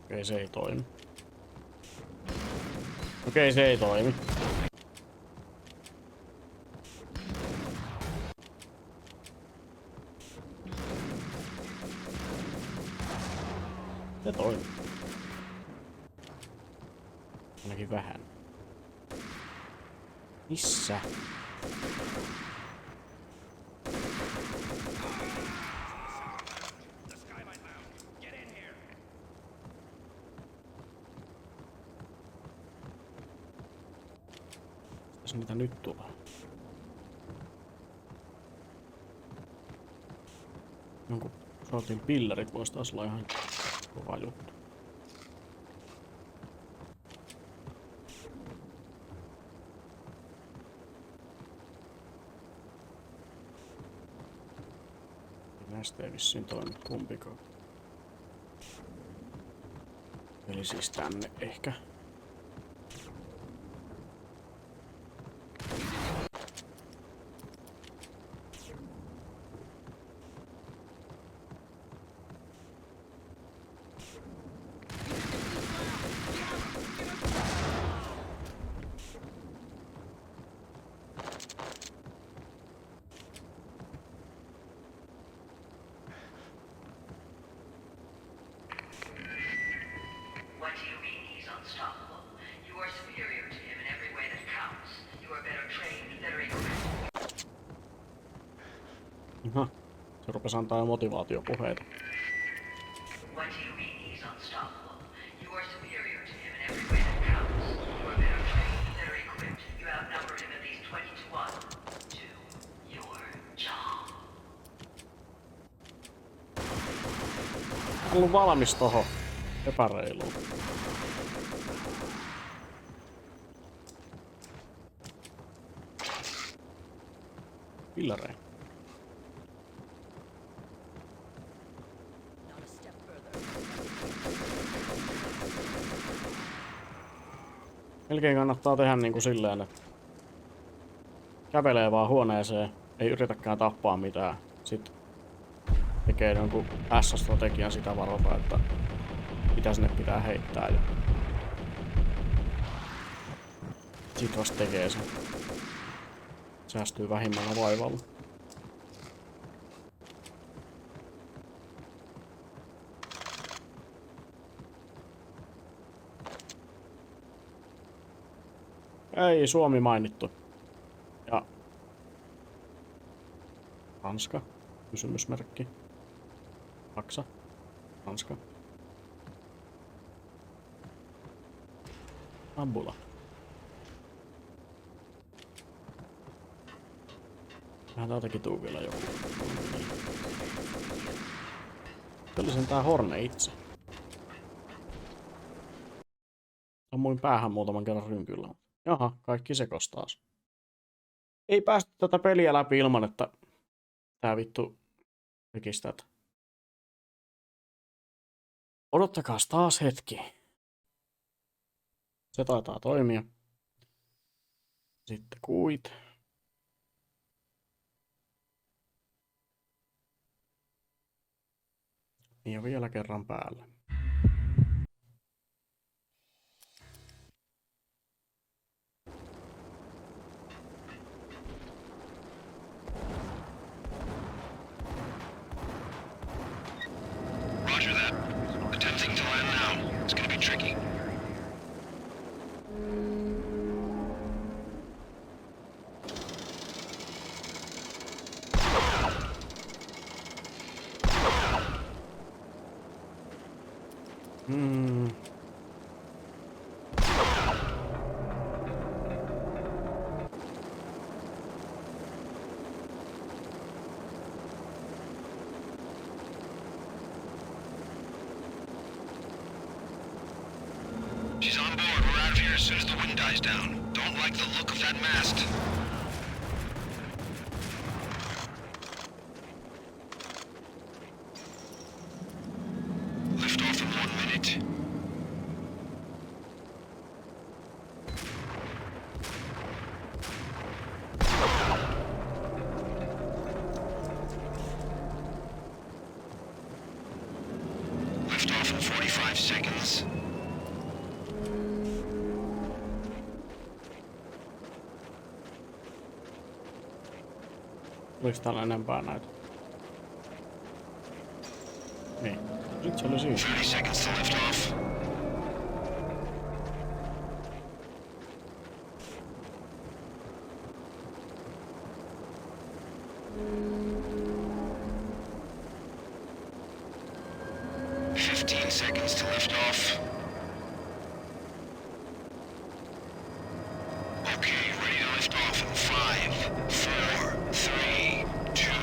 Okei, se ei toimi. Okei, se ei toimi. Se toimi. Ainakin vähän. Missä? Mitä nyt tulee? Jonkun sortin pillerit voisi taas olla ihan kova juttu. Näistä ei vissiin toimi kumpikaan. Eli siis tänne ehkä. Aha, se rupesi antaa jo motivaatiopuheita. Mä ollut valmis tohon epäreiluun. Pillareen. Melkein kannattaa tehdä niinku silleen, että kävelee vaan huoneeseen, ei yritäkään tappaa mitään. Sitten tekee jonkun S-strategian sitä varalta, että mitä sinne pitää heittää. Ja sit vasta tekee sen. Säästyy vähimmällä vaivalla. Ei Suomi mainittu. Ja Ranska, kysymysmerkki. Saksa, Ranska. Ambula. Vähän täältäkin tuu vielä joku. Oli sen tää Horne itse. Ammuin päähän muutaman kerran rynkyllä. Jaha, kaikki sekos taas. Ei päästy tätä peliä läpi ilman, että tää vittu tekis tätä. Odottakaas taas hetki. Se taitaa toimia. Sitten kuit. Ja vielä kerran päälle. Roger that. Attempting to land now. It's gonna be tricky. She's on board. We're out of here as soon as the wind dies down. Don't like the look of that mast. Lift off in 1 minute. Lift off in 45 seconds. Oliko täällä enempää näitä? Niin. Nyt se oli siinä. 30 seconds to lift off. Seconds to lift off. Okay, ready to lift off in 5, 4, 3, 2, 1.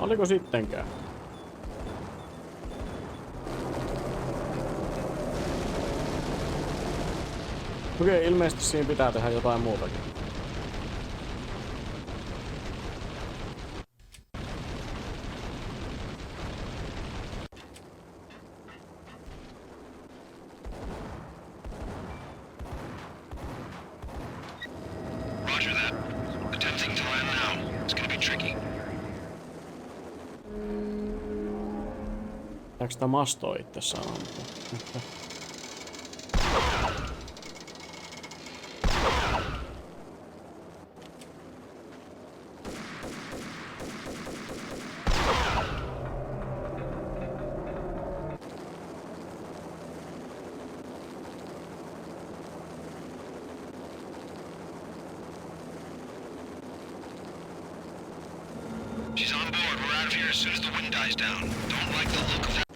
Oliko sittenkään? Okei, ilmeisesti siinä pitää tehdä jotain muutakin. Roger that. Attempting to land now. It's gonna be tricky. Pitääkö sitä mastoa itse sanoa? She's on board. We're out of here as soon as the wind dies down. Don't like the look of that.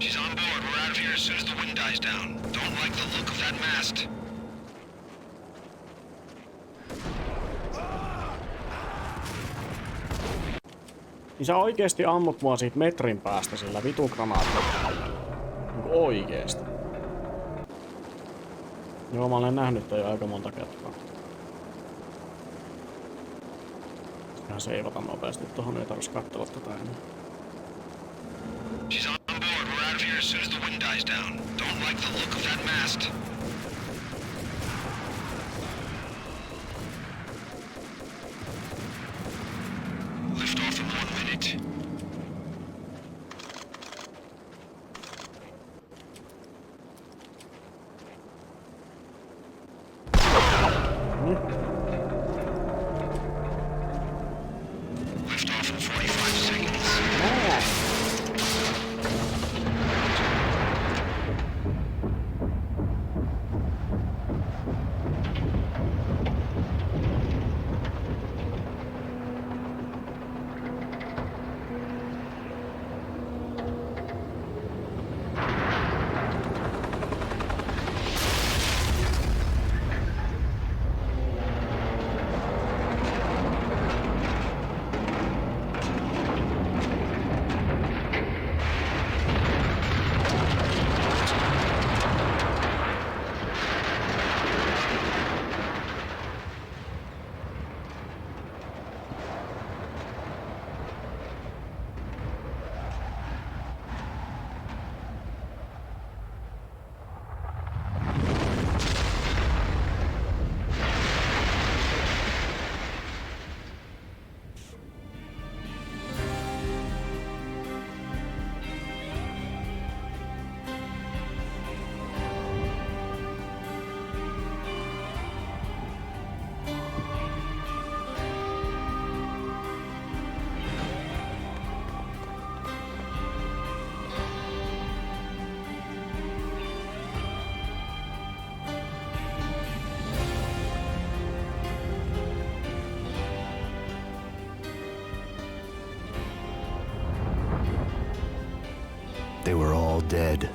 She's on board. We're out of here as soon as the wind dies down. Don't like the look of that mast. Niin sä oikeesti ammut mua siitä metrin päästä sillä vitun granaatilla. Niinku oikeesti. Joo, mä olen nähnyt tän jo aika monta kertaa. Ihan seivata nopeasti tohon, ei tarvitsisi katsella tätä enää. She's on board. We're out of here as soon as the wind dies down. Don't like the look of that mast. Lift off in 1 minute. Lift off in 45 seconds. They were all dead.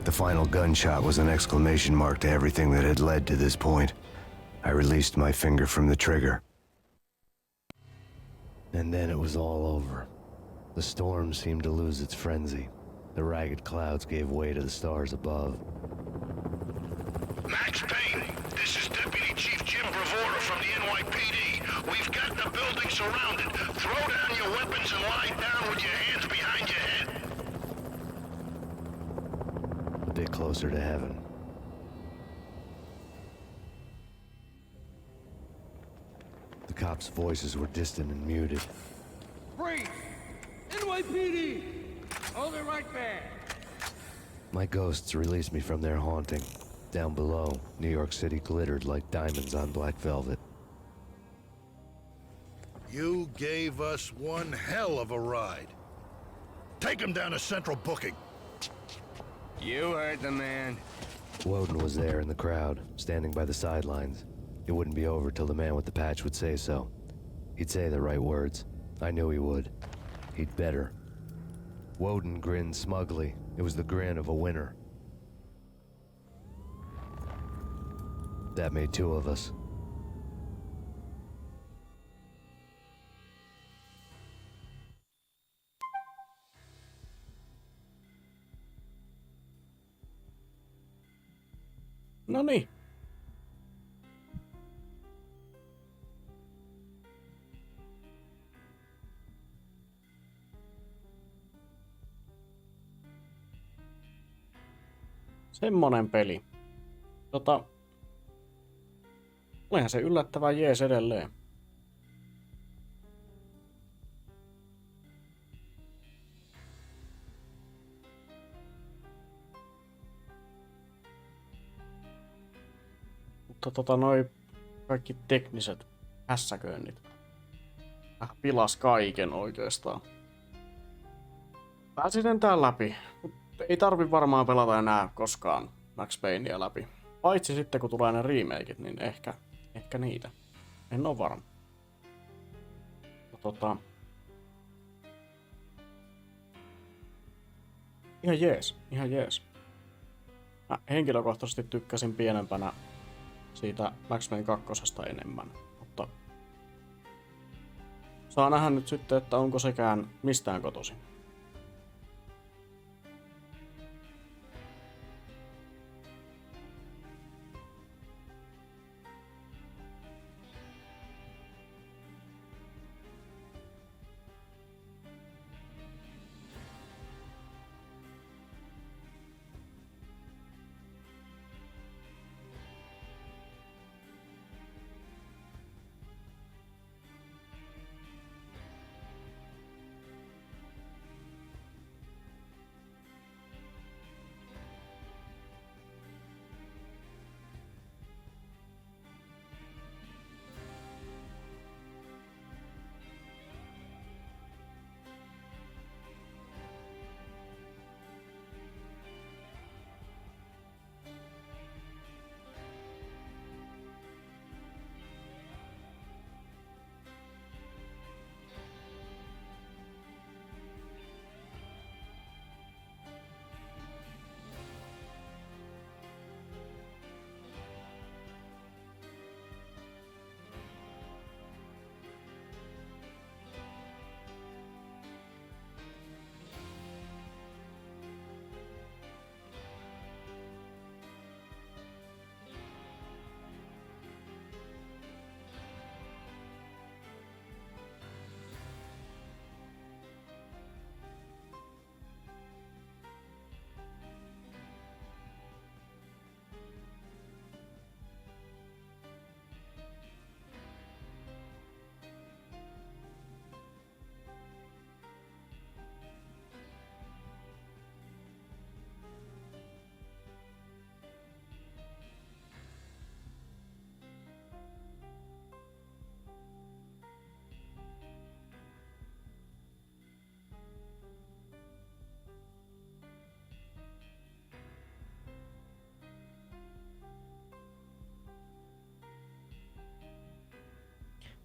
The final gunshot was an exclamation mark to everything that had led to this point. I released my finger from the trigger. And then it was all over. The storm seemed to lose its frenzy. The ragged clouds gave way to the stars above. Max Payne, this is Deputy Chief Jim Bravura from the NYPD. We've got the building surrounded. Throw down your weapons and lie down with your hands behind your head. A bit closer to heaven. The cops' voices were distant and muted. Freeze! NYPD! Hold it right there! My ghosts released me from their haunting. Down below, New York City glittered like diamonds on black velvet. You gave us one hell of a ride. Take him down to Central Booking. You heard the man. Woden was there in the crowd, standing by the sidelines. It wouldn't be over till the man with the patch would say so. He'd say the right words. I knew he would. He'd better. Woden grinned smugly. It was the grin of a winner. That made two of us. No niin. Semmonen peli. Olihan se yllättävän jees edelleen. Mutta noi kaikki tekniset hässäköinnit pilas kaiken oikeastaan. Pääsin sentään läpi, mutta ei tarvi varmaan pelata enää koskaan Max Paynea läpi. Paitsi sitten kun tulee ne remakeit, niin ehkä niitä. En oo varma. Ihan jees. Mä henkilökohtaisesti tykkäsin pienempänä siitä Max Payne 2 enemmän, mutta saa nähdä nyt sitten, että onko sekään mistään kotoisin.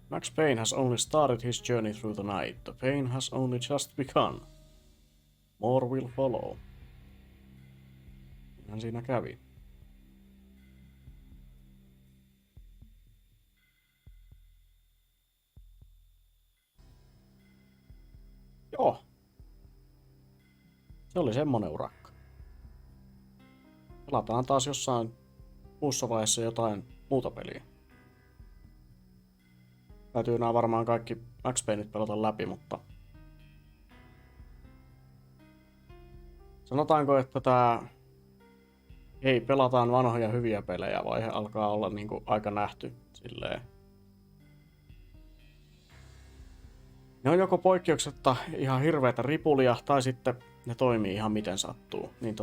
Max Payne has only started his journey through the night. The pain has only just begun. More will follow. Ihan siinä kävi. Joo. Se oli semmonen urakka. Pelataan taas jossain muussa vaiheessa jotain muuta peliä. Täytyy nää varmaan kaikki Max Payneit pelata läpi, mutta sanotaanko, että pelataan vanhoja hyviä pelejä, vaihe alkaa olla niinku aika nähty silleen. Ne on joko poikkeuksetta ihan hirveätä ripulia, tai sitten ne toimii ihan miten sattuu. Niin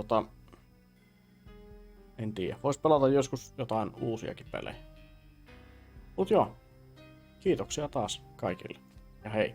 en tiedä. Vois pelata joskus jotain uusiakin pelejä. Mut joo. Kiitoksia taas kaikille. Ja hei.